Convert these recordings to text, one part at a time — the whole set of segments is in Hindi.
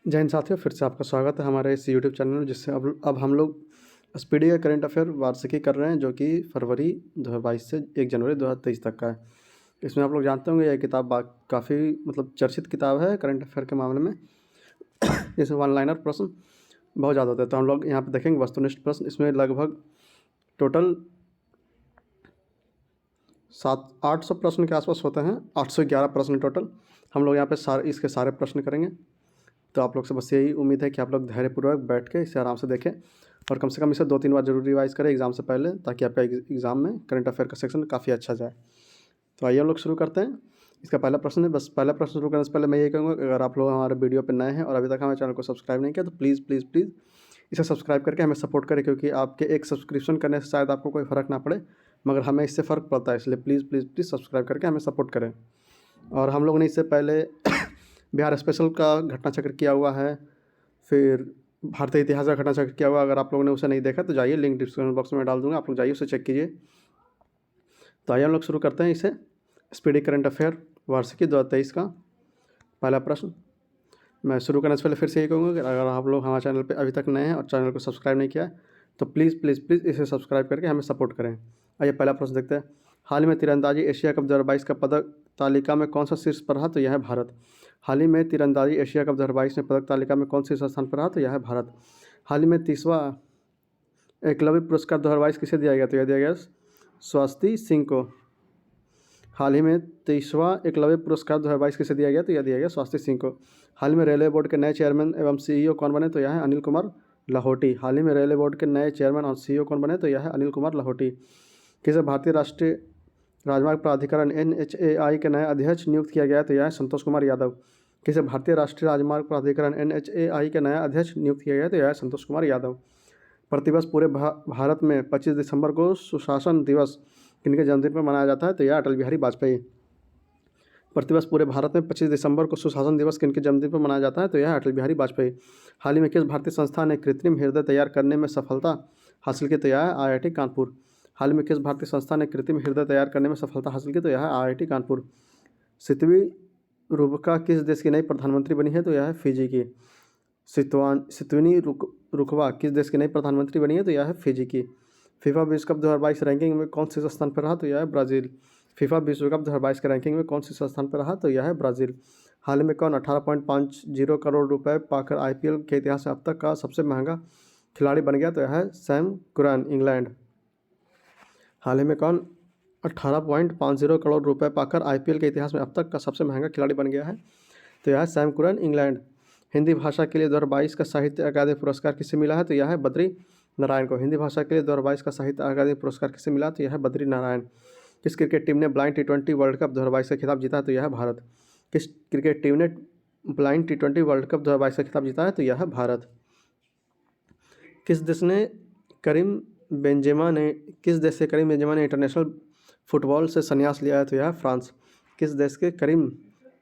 जय हिंद साथियों, फिर से आपका स्वागत है हमारे इस यूट्यूब चैनल में, जिससे अब हम लोग स्पीडी का करंट अफेयर वार्षिकी कर रहे हैं, जो कि फरवरी 2022 से 1 जनवरी 2023 तक का है। इसमें आप लोग जानते होंगे यह किताब काफ़ी चर्चित किताब है करंट अफेयर के मामले में। इसमें वन लाइनर प्रश्न बहुत ज़्यादा होते हैं, तो हम लोग यहाँ पे देखेंगे वस्तुनिष्ठ प्रश्न। इसमें लगभग टोटल 800 प्रश्न के आसपास होते हैं, 811 प्रश्न टोटल। हम लोग यहाँ पे इसके सारे प्रश्न करेंगे। तो आप लोग से बस यही उम्मीद है कि आप लोग धैर्यपूर्वक बैठ के इसे आराम से देखें और कम से कम इसे 2-3 बार जरूर रिवाइज़ करें एग्ज़ाम से पहले, ताकि आपका एग्ज़ाम में करंट अफेयर का सेक्शन काफ़ी अच्छा जाए। तो आइए हम लोग शुरू करते हैं। इसका पहला प्रश्न है, बस पहला प्रश्न शुरू करने से पहले मैं यही कहूँगा, अगर आप लोग हमारे वीडियो पर नए हैं और अभी तक हमारे चैनल को सब्सक्राइब नहीं किया, तो प्लीज़ प्लीज़ प्लीज़ इसे सब्सक्राइब करके हमें सपोर्ट करें, क्योंकि आपके एक सब्सक्रिप्शन करने से शायद आपको कोई फ़र्क ना पड़े, मगर हमें इससे फ़र्क पड़ता है। इसलिए प्लीज़ प्लीज़ प्लीज़ सब्सक्राइब करके हमें सपोर्ट करें। और हम लोगों ने इससे पहले बिहार स्पेशल का घटना चक्र किया हुआ है, फिर भारतीय इतिहास का घटना चक्र किया हुआ। अगर आप लोगों ने उसे नहीं देखा तो जाइए, लिंक डिस्क्रिप्शन बॉक्स में डाल दूंगा, आप लोग जाइए उसे चेक कीजिए। तो आइए हम लोग शुरू करते हैं इसे। स्पीडी करंट अफेयर वार्षिकी 2023 का पहला प्रश्न। मैं शुरू करने से पहले फिर से यही कहूँगा कि अगर आप लोग हमारे चैनल पे अभी तक नए हैं और चैनल को सब्सक्राइब नहीं किया है, तो प्लीज़ प्लीज़ प्लीज़ इसे सब्सक्राइब करके हमें सपोर्ट करें। आइए पहला प्रश्न देखते हैं। हाल ही में तीरंदाजी एशिया कप 2022 का पदक तालिका में कौन सा शीर्ष पर रहा? तो यह है भारत। हाल ही में तीरंदाजी एशिया कप 2022 में पदक तालिका में कौन शीर्ष स्थान पर रहा? तो यह है भारत। हाल ही में 30वां एकलव्य पुरस्कार 2022 किसे दिया गया? तो यह दिया गया स्वाति सिंह को। हाल ही में 30वां एकलव्य पुरस्कार 2022 किसे दिया गया? तो यह दिया गया स्वाति सिंह को। हाल ही में रेलवे बोर्ड के नए चेयरमैन एवं सीईओ कौन बने? तो यह है अनिल कुमार लाहोटी। हाल ही में रेलवे बोर्ड के नए चेयरमैन और सीईओ कौन बने? तो यह है अनिल कुमार लाहोटी। किसे भारतीय राष्ट्रीय राजमार्ग प्राधिकरण NHAI के नए अध्यक्ष नियुक्त किया गया? तो यह है संतोष कुमार यादव। किसे भारतीय राष्ट्रीय राजमार्ग प्राधिकरण NHAI के नया अध्यक्ष नियुक्त किया गया? तो यह है संतोष कुमार यादव। प्रतिवर्ष पूरे भारत में 25 दिसंबर को सुशासन दिवस किनके जन्मदिन पर मनाया जाता है? तो यह अटल बिहारी वाजपेयी। प्रतिवर्ष पूरे भारत में 25 दिसंबर को सुशासन दिवस किनके जन्मदिन पर मनाया जाता है? तो यह है अटल बिहारी वाजपेयी। हाल ही में किस भारतीय संस्था ने कृत्रिम हृदय तैयार करने में सफलता हासिल की? तो यह है IIT कानपुर। हाल ही में किस भारतीय संस्था ने कृत्रिम हृदय तैयार करने में सफलता हासिल की? तो यह है IIT कानपुर। सितवी रुबका किस देश की नई प्रधानमंत्री बनी है? तो यह है फिजी की। सितवनी रुकवा किस देश की नई प्रधानमंत्री बनी है? तो यह है फिजी की। फीफा विश्व कप 2022 रैंकिंग में कौन शीर्ष स्थान पर रहा? तो यह है ब्राज़ील। फीफा विश्व कप 2022 के रैंकिंग में कौन शीर्ष स्थान पर रहा? तो यह है ब्राज़ील। हाल ही में कौन 18.50 करोड़ रुपए पाकर IPL के इतिहास में अब तक का सबसे महंगा खिलाड़ी बन गया? तो यह है सैम कुरैन, इंग्लैंड। हाल ही में कौन 18.50 करोड़ रुपए पाकर IPL के इतिहास में अब तक का सबसे महंगा खिलाड़ी बन गया है? तो यह है सैम कुरैन, इंग्लैंड। हिंदी भाषा के लिए 2022 का साहित्य अकादमी पुरस्कार किसे मिला है? तो यह है बद्री नारायण को। हिंदी भाषा के लिए 2022 का साहित्य अकादमी पुरस्कार किसे मिला? तो यह है बद्री नारायण। किस क्रिकेट टीम ने ब्लाइंड T20 वर्ल्ड कप 2022 का खिताब जीता है? तो यह है भारत। किस क्रिकेट टीम ने ब्लाइंड T20 वर्ल्ड कप 2022 का खिताब जीता है? तो यह है भारत। किस देश ने करीम बेंजेमा ने किस देश से करीम बेंजेमा ने इंटरनेशनल फुटबॉल से संन्यास लिया है? तो यह है फ्रांस। किस देश के करीम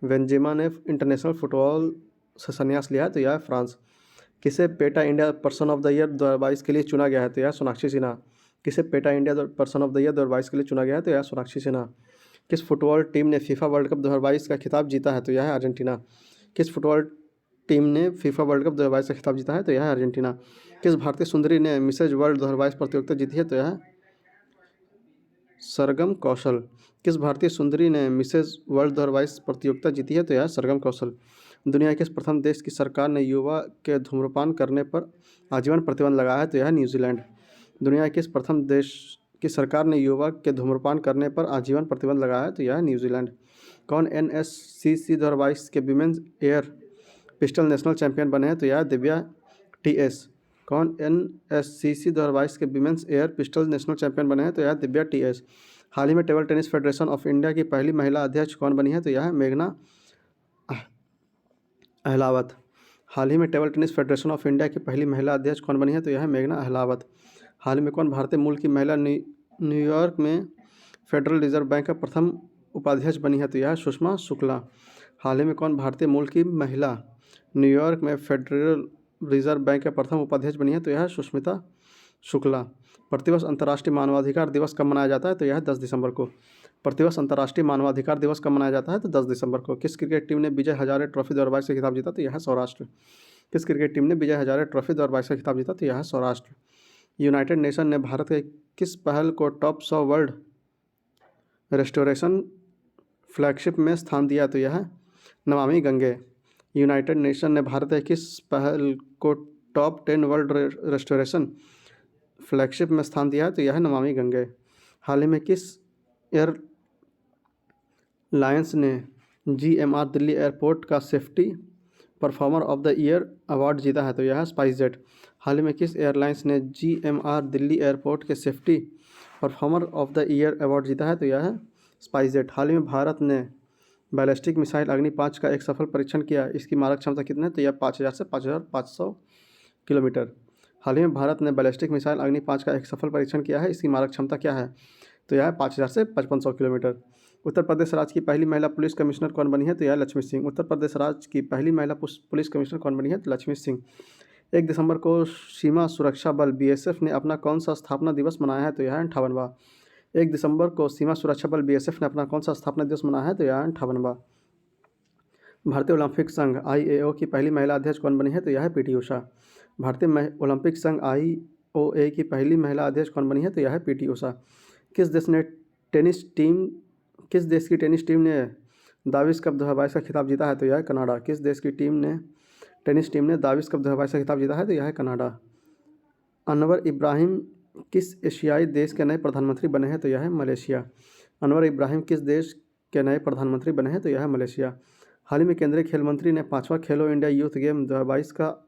बेंजेमा ने इंटरनेशनल फुटबॉल से संन्यास लिया है? तो यह है फ्रांस। किसे PETA India person of the year 2022 के लिए चुना गया है? तो यह सोनाक्षी सिन्हा। किसे PETA India person of the year 2022 के लिए चुना गया है? तो यह सोनाक्षी सिन्हा। किस फुटबॉल टीम ने फीफा वर्ल्ड कप 2022 का खिताब जीता है? तो यह है अर्जेंटीना। किस फुटबॉल टीम ने फीफा वर्ल्ड कप 2022 का खिताब जीता है? तो यह है अर्जेंटीना। किस भारतीय सुंदरी ने मिसेज वर्ल्ड 2022 प्रतियोगिता जीती है? तो यह है सरगम कौशल। किस भारतीय सुंदरी ने मिसेज वर्ल्ड 2022 प्रतियोगिता जीती है? तो यह है सरगम कौशल। दुनिया के प्रथम देश की सरकार ने युवा के धूम्रपान करने पर आजीवन प्रतिबंध लगाया है? तो यह है न्यूजीलैंड। दुनिया के प्रथम देश की सरकार ने युवा के धूम्रपान करने पर आजीवन प्रतिबंध लगाया है? तो यह है न्यूजीलैंड। कौन NSCC 2022 के women's air pistol national champion बने हैं? तो यह है दिव्या TS। कौन NSCC 2022 के women's air pistol national champion बने हैं? तो यह है दिव्या TS। हाल ही में table tennis federation of India की पहली महिला अध्यक्ष कौन बनी है? तो यह है मेघना अहलावत। हाल ही में table tennis federation of India की पहली महिला अध्यक्ष कौन बनी है? तो यह है मेघना अहलावत। हाल ही में कौन भारतीय मूल की महिला न्यूयॉर्क में फेडरल रिजर्व बैंक का प्रथम उपाध्यक्ष बनी है? तो यह है सुषमा शुक्ला। हाल ही में कौन भारतीय मूल की महिला न्यूयॉर्क में फेडरल रिजर्व बैंक का प्रथम उपाध्यक्ष बनी है? तो यह है सुष्मिता शुक्ला। प्रतिवर्ष अंतर्राष्ट्रीय मानवाधिकार दिवस कब मनाया जाता है? तो यह है 10 दिसंबर को। प्रतिवर्ष अंतर्राष्ट्रीय मानवाधिकार दिवस कब मनाया जाता है? तो 10 दिसंबर को। किस क्रिकेट टीम ने विजय हजारे ट्रॉफी 2022 का खिताब जीता? तो यह है सौराष्ट्र। किस क्रिकेट टीम ने विजय हजारे ट्रॉफी 2022 का खिताब जीता? तो यह है सौराष्ट्र। यूनाइटेड नेशन ने भारत के किस पहल को टॉप 100 वर्ल्ड रेस्टोरेशन फ्लैगशिप में स्थान दिया? तो यह है नमामि गंगे। यूनाइटेड नेशन ने भारत के किस पहल को टॉप 10 वर्ल्ड रेस्टोरेशन फ्लैगशिप में स्थान दिया है? तो यह है नमामि गंगे। हाल ही में किस एयरलाइंस ने GMR दिल्ली एयरपोर्ट का safety performer of the year award जीता है? तो यह है स्पाइसजेट। हाल ही में किस एयरलाइंस ने GMR दिल्ली एयरपोर्ट के safety performer of the year award जीता है? तो यह है स्पाइसजेट। हाल ही में भारत ने बैलिस्टिक मिसाइल अग्नि 5 का एक सफल परीक्षण किया। इसकी मारक क्षमता कितनी है? तो यह 5000 से 5500 किलोमीटर। हाल ही में भारत ने बैलिस्टिक मिसाइल अग्नि 5 का एक सफल परीक्षण किया है। इसकी मारक क्षमता क्या है? तो यह है 5000 से 5500 किलोमीटर। उत्तर प्रदेश राज्य की पहली महिला पुलिस कमिश्नर कौन बनी है? तो यह लक्ष्मी सिंह। उत्तर प्रदेश राज्य की पहली महिला पुलिस कमिश्नर कौन बनी है? तो लक्ष्मी सिंह। 1 दिसंबर को सीमा सुरक्षा बल BSF ने अपना कौन सा स्थापना दिवस मनाया है? तो यह है 58वां। 1 दिसंबर को सीमा सुरक्षा बल BSF ने अपना कौन सा स्थापना दिवस मनाया है? तो यह है 58वां। भारतीय ओलंपिक संघ IOA की पहली महिला अध्यक्ष कौन बनी है? तो यह है PT उषा। भारतीय ओलंपिक संघ IOA की पहली महिला अध्यक्ष कौन बनी है? तो यह है PT उषा। किस देश की टेनिस टीम ने दाविस कप 2022 का खिताब जीता है? तो यह है कनाडा। किस देश की टेनिस टीम ने दाविस कप 2022 का खिताब जीता है? तो यह है कनाडा। अनवर इब्राहिम किस एशियाई देश के नए प्रधानमंत्री बने हैं? तो यह है मलेशिया। अनवर इब्राहिम किस देश के नए प्रधानमंत्री बने हैं? तो यह है मलेशिया। हाल ही में केंद्रीय खेल मंत्री ने 5वां खेलो इंडिया यूथ गेम 2022 का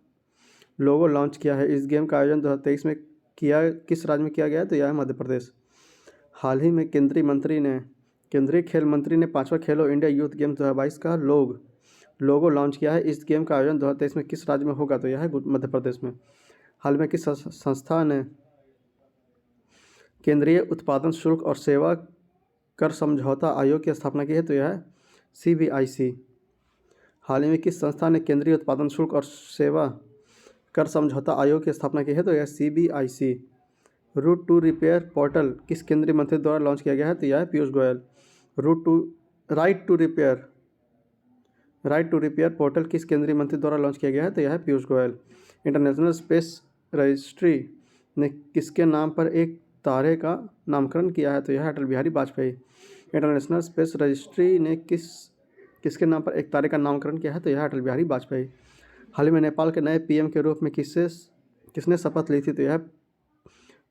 लोगो लॉन्च किया है। इस गेम का आयोजन 2023 में किस राज्य में किया गया है? तो यह है मध्य प्रदेश। हाल ही में केंद्रीय खेल मंत्री ने 5वां खेलो इंडिया यूथ गेम 2022 का लोगो लॉन्च किया है। इस गेम का आयोजन 2023 में किस राज्य में होगा? तो यह है मध्य प्रदेश में। हाल में किस संस्था ने केंद्रीय उत्पादन शुल्क और सेवा कर समझौता आयोग की स्थापना की है? तो यह है CBIC। हाल ही में किस संस्था ने केंद्रीय उत्पादन शुल्क और सेवा कर समझौता आयोग की स्थापना की है? तो यह CBIC। Right to repair portal किस केंद्रीय मंत्री द्वारा लॉन्च किया गया है? तो यह है Piyush Goyal. Right to repair portal किस केंद्रीय मंत्री द्वारा लॉन्च किया गया है? तो यह है Piyush Goyal. International space registry ने किसके नाम पर एक तारे का नामकरण किया है? तो यह है Atal Bihari Vajpayee. International space registry ने किसके नाम पर एक तारे का नामकरण किया है? तो यह है अटल बिहारी वाजपेयी। हाल ही में नेपाल के नए PM के रूप में किसने शपथ ली थी? तो यह है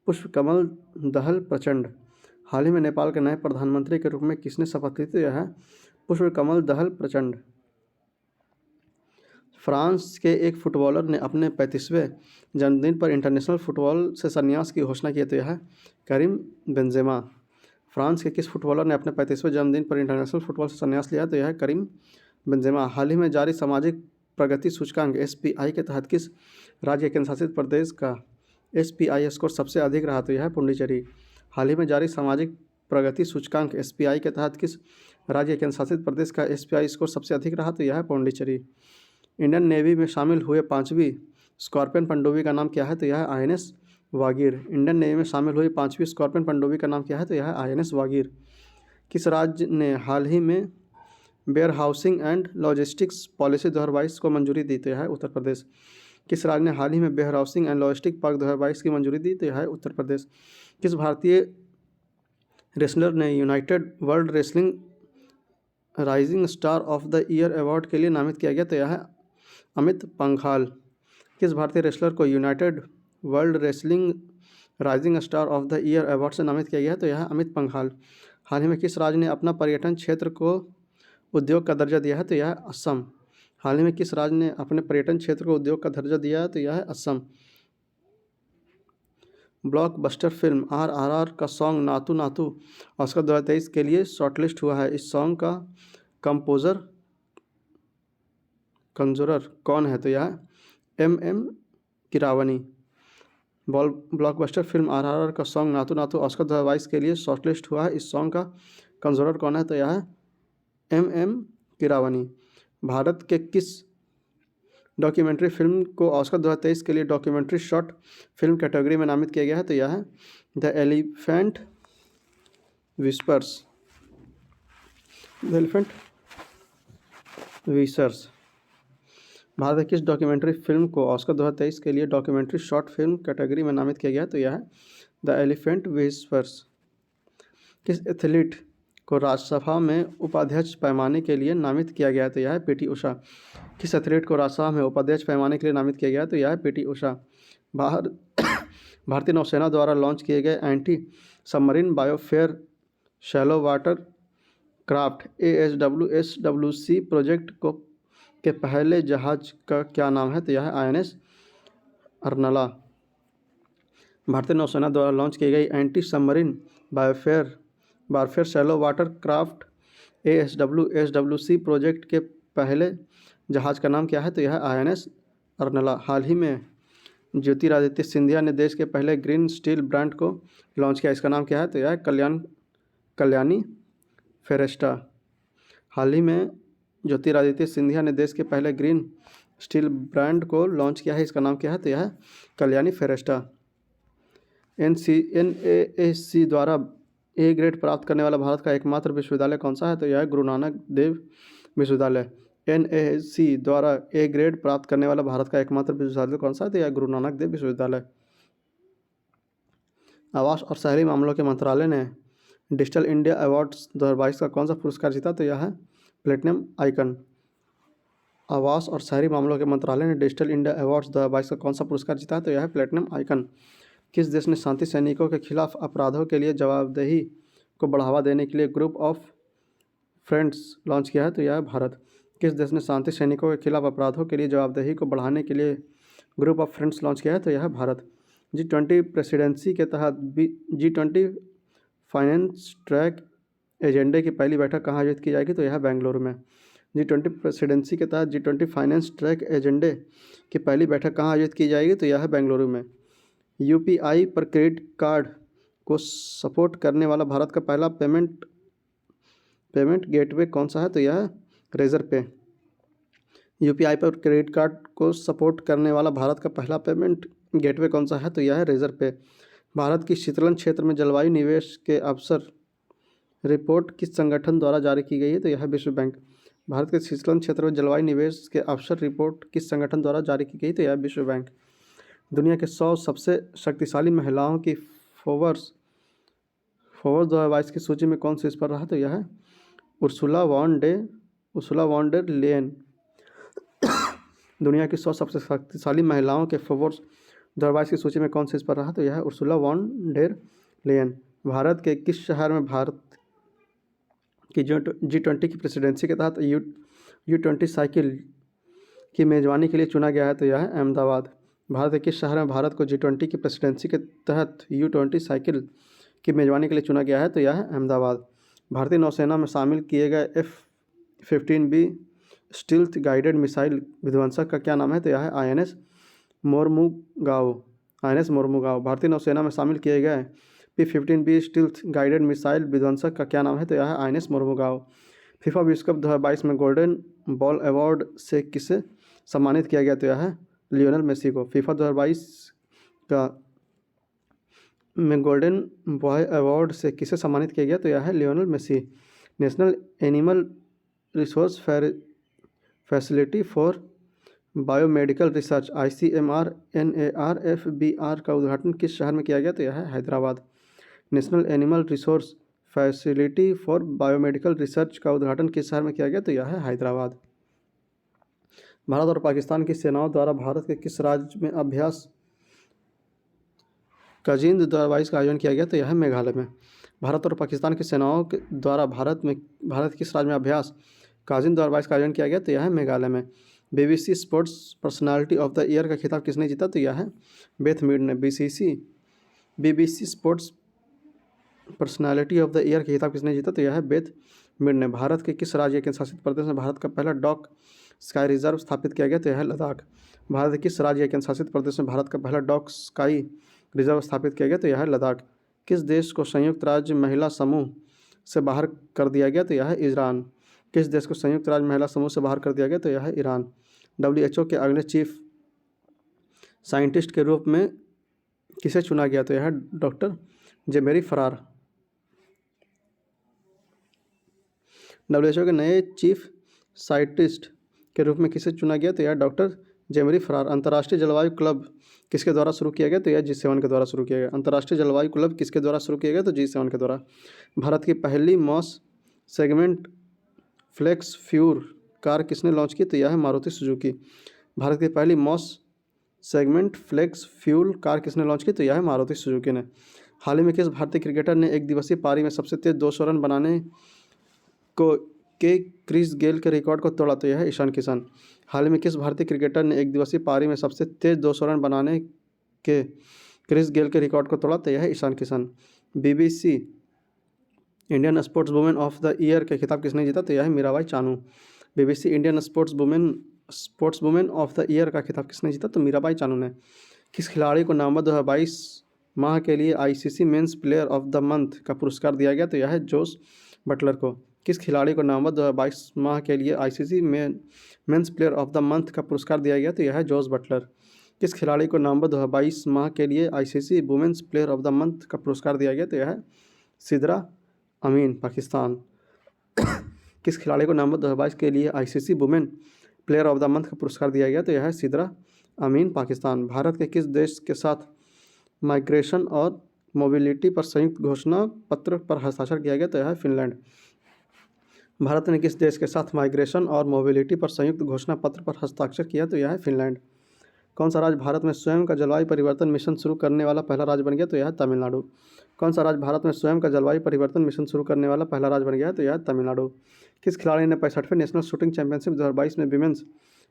पुष्पकमल दहल प्रचंड। हाल ही में नेपाल के नए प्रधानमंत्री के रूप में किसने शपथ ली थी? तो यह है पुष्पकमल दहल प्रचंड। फ्रांस के एक फुटबॉलर ने अपने 35वें जन्मदिन पर इंटरनेशनल फुटबॉल से संन्यास की घोषणा की है। तो यह है करीम बेंजेमा। फ्रांस के किस फुटबॉलर ने अपने 35वें जन्मदिन पर इंटरनेशनल फुटबॉल से संन्यास लिया है? तो यह है करीम बेंजेमा। हाल ही में जारी सामाजिक प्रगति सूचकांक SPI के तहत किस राज्य केंद्र शासित प्रदेश का SPI स्कोर सबसे अधिक रहा? तो यह है पुडुचेरी। हाल ही में जारी सामाजिक प्रगति सूचकांक SPI के तहत किस राज्य केंद्र शासित प्रदेश का SPI स्कोर सबसे अधिक रहा? तो यह है पुडुचेरी। इंडियन नेवी में शामिल हुए 5वीं स्कॉर्पियन पनडुब्बी का नाम क्या है? तो यह है INS वागीर। इंडियन नेवी में शामिल हुई 5वीं स्कॉर्पियन पनडुब्बी का नाम क्या है? तो यह है INS वागीर। किस राज्य ने हाल ही में warehousing and logistics policy 2022 को मंजूरी दी? तो यह है उत्तर प्रदेश। किस राज्य ने हाल ही में warehousing and logistic park 2022 की मंजूरी दी? तो यह है उत्तर प्रदेश। किस भारतीय रेसलर ने United world wrestling rising star of the year award के लिए नामित किया गया? तो यह है अमित पंघाल। किस भारतीय रेसलर को United world wrestling rising star of the year award से नामित किया गया है? तो यह है अमित पंघाल। हाल ही में किस राज्य ने अपना पर्यटन क्षेत्र को उद्योग का दर्जा दिया है? तो यह है असम। हाल ही में किस राज्य ने अपने पर्यटन क्षेत्र को उद्योग का दर्जा दिया है? तो यह है असम। ब्लॉकबस्टर फिल्म RRR का सॉन्ग नातू नातू ऑस्कर 2023 के लिए शॉर्टलिस्ट हुआ है। इस सॉन्ग का कंजोरर कौन है? तो यह है MM किरावनी। ब्लॉकबस्टर फिल्म RRR का सॉन्ग नातू नातू ऑस्कर 2022 के लिए शॉर्टलिस्ट हुआ है। इस सॉन्ग का कंजोरर कौन है? तो यह है MM किरावनी। भारत के किस डॉक्यूमेंट्री फिल्म को ऑस्कर 2023 के लिए डॉक्यूमेंट्री शॉर्ट फिल्म कैटेगरी में नामित किया गया है? तो यह है the elephant whispers. The elephant wishers. Bharat में किस डॉक्यूमेंट्री फिल्म को ऑस्कर 2023 के लिए डॉक्यूमेंट्री शॉर्ट फिल्म कैटेगरी में नामित किया गया? तो यह है द एलिफेंट विस्पर्स। किस एथलीट को राज्यसभा में उपाध्यक्ष पैमाने के लिए नामित किया गया? तो यह है पीटी उषा। किस एथलीट को राज्यसभा में उपाध्यक्ष पैमाने के लिए नामित किया गया? तो यह है पीटी उषा। भारतीय नौसेना द्वारा लॉन्च किए गए anti submarine warfare shallow water craft ASWSWC project को के पहले जहाज का क्या नाम है? तो यह है INS अर्नला। भारतीय नौसेना द्वारा लॉन्च की गई anti submarine warfare shallow water craft ASWSWC project के पहले जहाज का नाम क्या है? तो यह है INS अर्नला। हाल ही में ज्योतिरादित्य सिंधिया ने देश के पहले ग्रीन स्टील ब्रांड को लॉन्च किया, इसका नाम क्या है? तो यह है कल्याणी फेरेस्टा। हाल ही में ज्योतिरादित्य सिंधिया ने देश के पहले ग्रीन स्टील ब्रांड को लॉन्च किया है, इसका नाम क्या है? तो यह है कल्याणी फेरेस्टा। NAAC द्वारा A ग्रेड प्राप्त करने वाला भारत का एकमात्र विश्वविद्यालय कौन सा है? तो यह है गुरु नानक देव विश्वविद्यालय। NAAC द्वारा A ग्रेड प्राप्त करने वाला भारत का एकमात्र विश्वविद्यालय कौन सा है? तो यह गुरु नानक देव विश्वविद्यालय। आवास और शहरी मामलों के मंत्रालय ने डिजिटल इंडिया अवार्ड्स 2022 का कौन सा पुरस्कार जीता? तो यह है प्लेटिनम आइकन। आवास और शहरी मामलों के मंत्रालय ने डिजिटल इंडिया अवार्ड्स 2022 का कौन सा पुरस्कार जीता है? तो यह है प्लेटिनम आइकन। किस देश ने शांति सैनिकों के खिलाफ अपराधों के लिए जवाबदेही को बढ़ावा देने के लिए ग्रुप ऑफ फ्रेंड्स लॉन्च किया है? तो यह है भारत। किस देश ने शांति सैनिकों के खिलाफ अपराधों के लिए जवाबदेही को बढ़ाने के लिए ग्रुप ऑफ फ्रेंड्स लॉन्च किया है? तो यह है भारत। G20 प्रेसिडेंसी के तहत G20 फाइनेंस ट्रैक एजेंडे की पहली बैठक कहाँ आयोजित की जाएगी? तो यह है बेंगलुरु में। G20 प्रेसिडेंसी के तहत G20 फाइनेंस ट्रैक एजेंडे की पहली बैठक कहाँ आयोजित की जाएगी? तो यह है बेंगलुरु में। UPI पर क्रेडिट कार्ड को सपोर्ट करने वाला भारत का पहला पेमेंट गेटवे कौन सा है? तो यह है रेजर पे। UPI पर क्रेडिट कार्ड को सपोर्ट करने वाला भारत का पहला पेमेंट गेटवे कौन सा है? तो यह है रेजर पे। भारत की शीतलन क्षेत्र में जलवायु निवेश के अवसर रिपोर्ट किस संगठन द्वारा जारी की गई है? तो यह है विश्व बैंक। भारत के शीतलन क्षेत्र में जलवायु निवेश के अवसर रिपोर्ट किस संगठन द्वारा जारी की गई? तो यह है विश्व बैंक। दुनिया के 100 सबसे शक्तिशाली महिलाओं की फोर्ब्स 2022 की सूची में कौन शीर्ष पर रहा? तो यह है उर्सुला वॉन डेर लेयन। दुनिया की 100 सबसे शक्तिशाली महिलाओं के फोर्ब्स 2022 की सूची में कौन शीर्ष पर रहा? तो यह है Ursula von der Leyen. Bharat के किस शहर में भारत की G20 की प्रेसिडेंसी के तहत U20 साइकिल की मेज़बानी के लिए चुना गया है? तो यह है अहमदाबाद। भारत के किस शहर में भारत को G20 की प्रेसिडेंसी के तहत U20 साइकिल की मेज़बानी के लिए चुना गया है? तो यह है अहमदाबाद। भारतीय नौसेना में शामिल किए गए F-15B स्टील्थ गाइडेड मिसाइल विध्वंसक का क्या नाम है? तो यह है INS मोर्मुगाओ। भारतीय नौसेना में शामिल किए गए P-15B स्टील्थ गाइडेड मिसाइल विध्वंसक का क्या नाम है? तो यह है INS मोर्मुगाओ। फीफा विश्व कप 2022 में गोल्डन बॉल अवार्ड से किसे सम्मानित किया गया? तो यह है लियोनेल मेसी को। फीफा 2022 में गोल्डन बॉय अवार्ड से किसे सम्मानित किया गया? तो यह है Lionel Messi. National animal resource facility for biomedical research ICMR NARFBR का उद्घाटन किस शहर में किया गया? तो यह है Hyderabad. National animal resource facility for biomedical research का उद्घाटन किस शहर में किया गया? तो यह है हैदराबाद। भारत और पाकिस्तान की सेनाओं द्वारा भारत के किस राज्य में अभ्यास काजिंद 2022 का आयोजन किया गया? तो यह है मेघालय में। भारत और पाकिस्तान की सेनाओं के द्वारा भारत किस राज्य में अभ्यास काजिंद 2022 का आयोजन किया गया? तो यह है मेघालय में। BBC sports personality of the year का खिताब किसने जीता? तो यह है बेथ मीड ने। BBC sports personality of the year का खिताब किसने जीता? तो यह है बेथ मीड ने। भारत के किस राज्य केंद्र शासित प्रदेश में भारत का पहला डॉग स्काई रिजर्व स्थापित किया गया? तो यह है लद्दाख। भारत के किस राज्य केंद्र शासित प्रदेश में भारत का पहला डॉग स्काई रिजर्व स्थापित किया गया? तो यह है लद्दाख। किस देश को संयुक्त राज्य महिला समूह से बाहर कर दिया गया? तो यह है ईरान। किस देश को संयुक्त राज्य महिला समूह से बाहर कर दिया गया? तो यह है ईरान। WHO के अगले चीफ साइंटिस्ट के रूप में किसे चुना गया? तो यह है डॉक्टर जेमेरी फरार। WHO के नए चीफ साइंटिस्ट के रूप में किसे चुना गया? तो यह डॉक्टर जेमरी फरार। अंतर्राष्ट्रीय जलवायु क्लब किसके द्वारा शुरू किया गया? तो यह G7 के द्वारा शुरू किया गया। अंतर्राष्ट्रीय जलवायु क्लब किसके द्वारा शुरू किया गया? तो G7 के द्वारा। भारत की पहली mass segment flex fuel car किसने लॉन्च की? तो यह है मारुति सुजुकी। भारत की पहली mass segment flex fuel car किसने लॉन्च की? तो यह है मारुति सुजुकी ने। हाल ही में किस भारतीय क्रिकेटर ने एक दिवसीय पारी में सबसे तेज 200 रन बनाने को के क्रिस गेल के रिकॉर्ड को तोड़ा? तो यह है ईशान किशन। हाल ही में किस भारतीय क्रिकेटर ने एक दिवसीय पारी में सबसे तेज 200 रन बनाने के क्रिस गेल के रिकॉर्ड को तोड़ा? तो यह है Ishan Kishan. BBC Indian sports women of the year के खिताब किसने जीता? तो यह है Mirabai Chanu. BBC Indian sports women of the year का खिताब किसने जीता? तो मीराबाई चानू ने। किस खिलाड़ी को नवंबर 2022 माह के लिए ICC men's player of the month का पुरस्कार दिया गया? तो यह है जोस बटलर को। किस खिलाड़ी को नवंबर 2022 माह के लिए ICC men's player of the month का पुरस्कार दिया गया? तो यह है जोस बटलर। किस खिलाड़ी को नवंबर 2022 माह के लिए ICC women's player of the month का पुरस्कार दिया गया? तो यह है सिद्रा अमीन, पाकिस्तान। किस खिलाड़ी को नवंबर 2022 के लिए ICC women player of the month का पुरस्कार दिया गया? तो यह है सिद्रा अमीन, पाकिस्तान। भारत के किस देश के साथ माइग्रेशन और मोबिलिटी पर संयुक्त घोषणा पत्र पर हस्ताक्षर किया गया? तो यह है फिनलैंड। भारत ने किस देश के साथ माइग्रेशन और मोबिलिटी पर संयुक्त घोषणा पत्र पर हस्ताक्षर किया? तो यह है फिनलैंड। कौन सा राज्य भारत में स्वयं का जलवायु परिवर्तन मिशन शुरू करने वाला पहला राज्य बन गया? तो यह है तमिलनाडु। कौन सा राज्य भारत में स्वयं का जलवायु परिवर्तन मिशन शुरू करने वाला पहला राज्य बन गया है? तो यह है तमिलनाडु। किस खिलाड़ी ने 65वें नेशनल शूटिंग चैंपियनशिप 2022 में विमेंस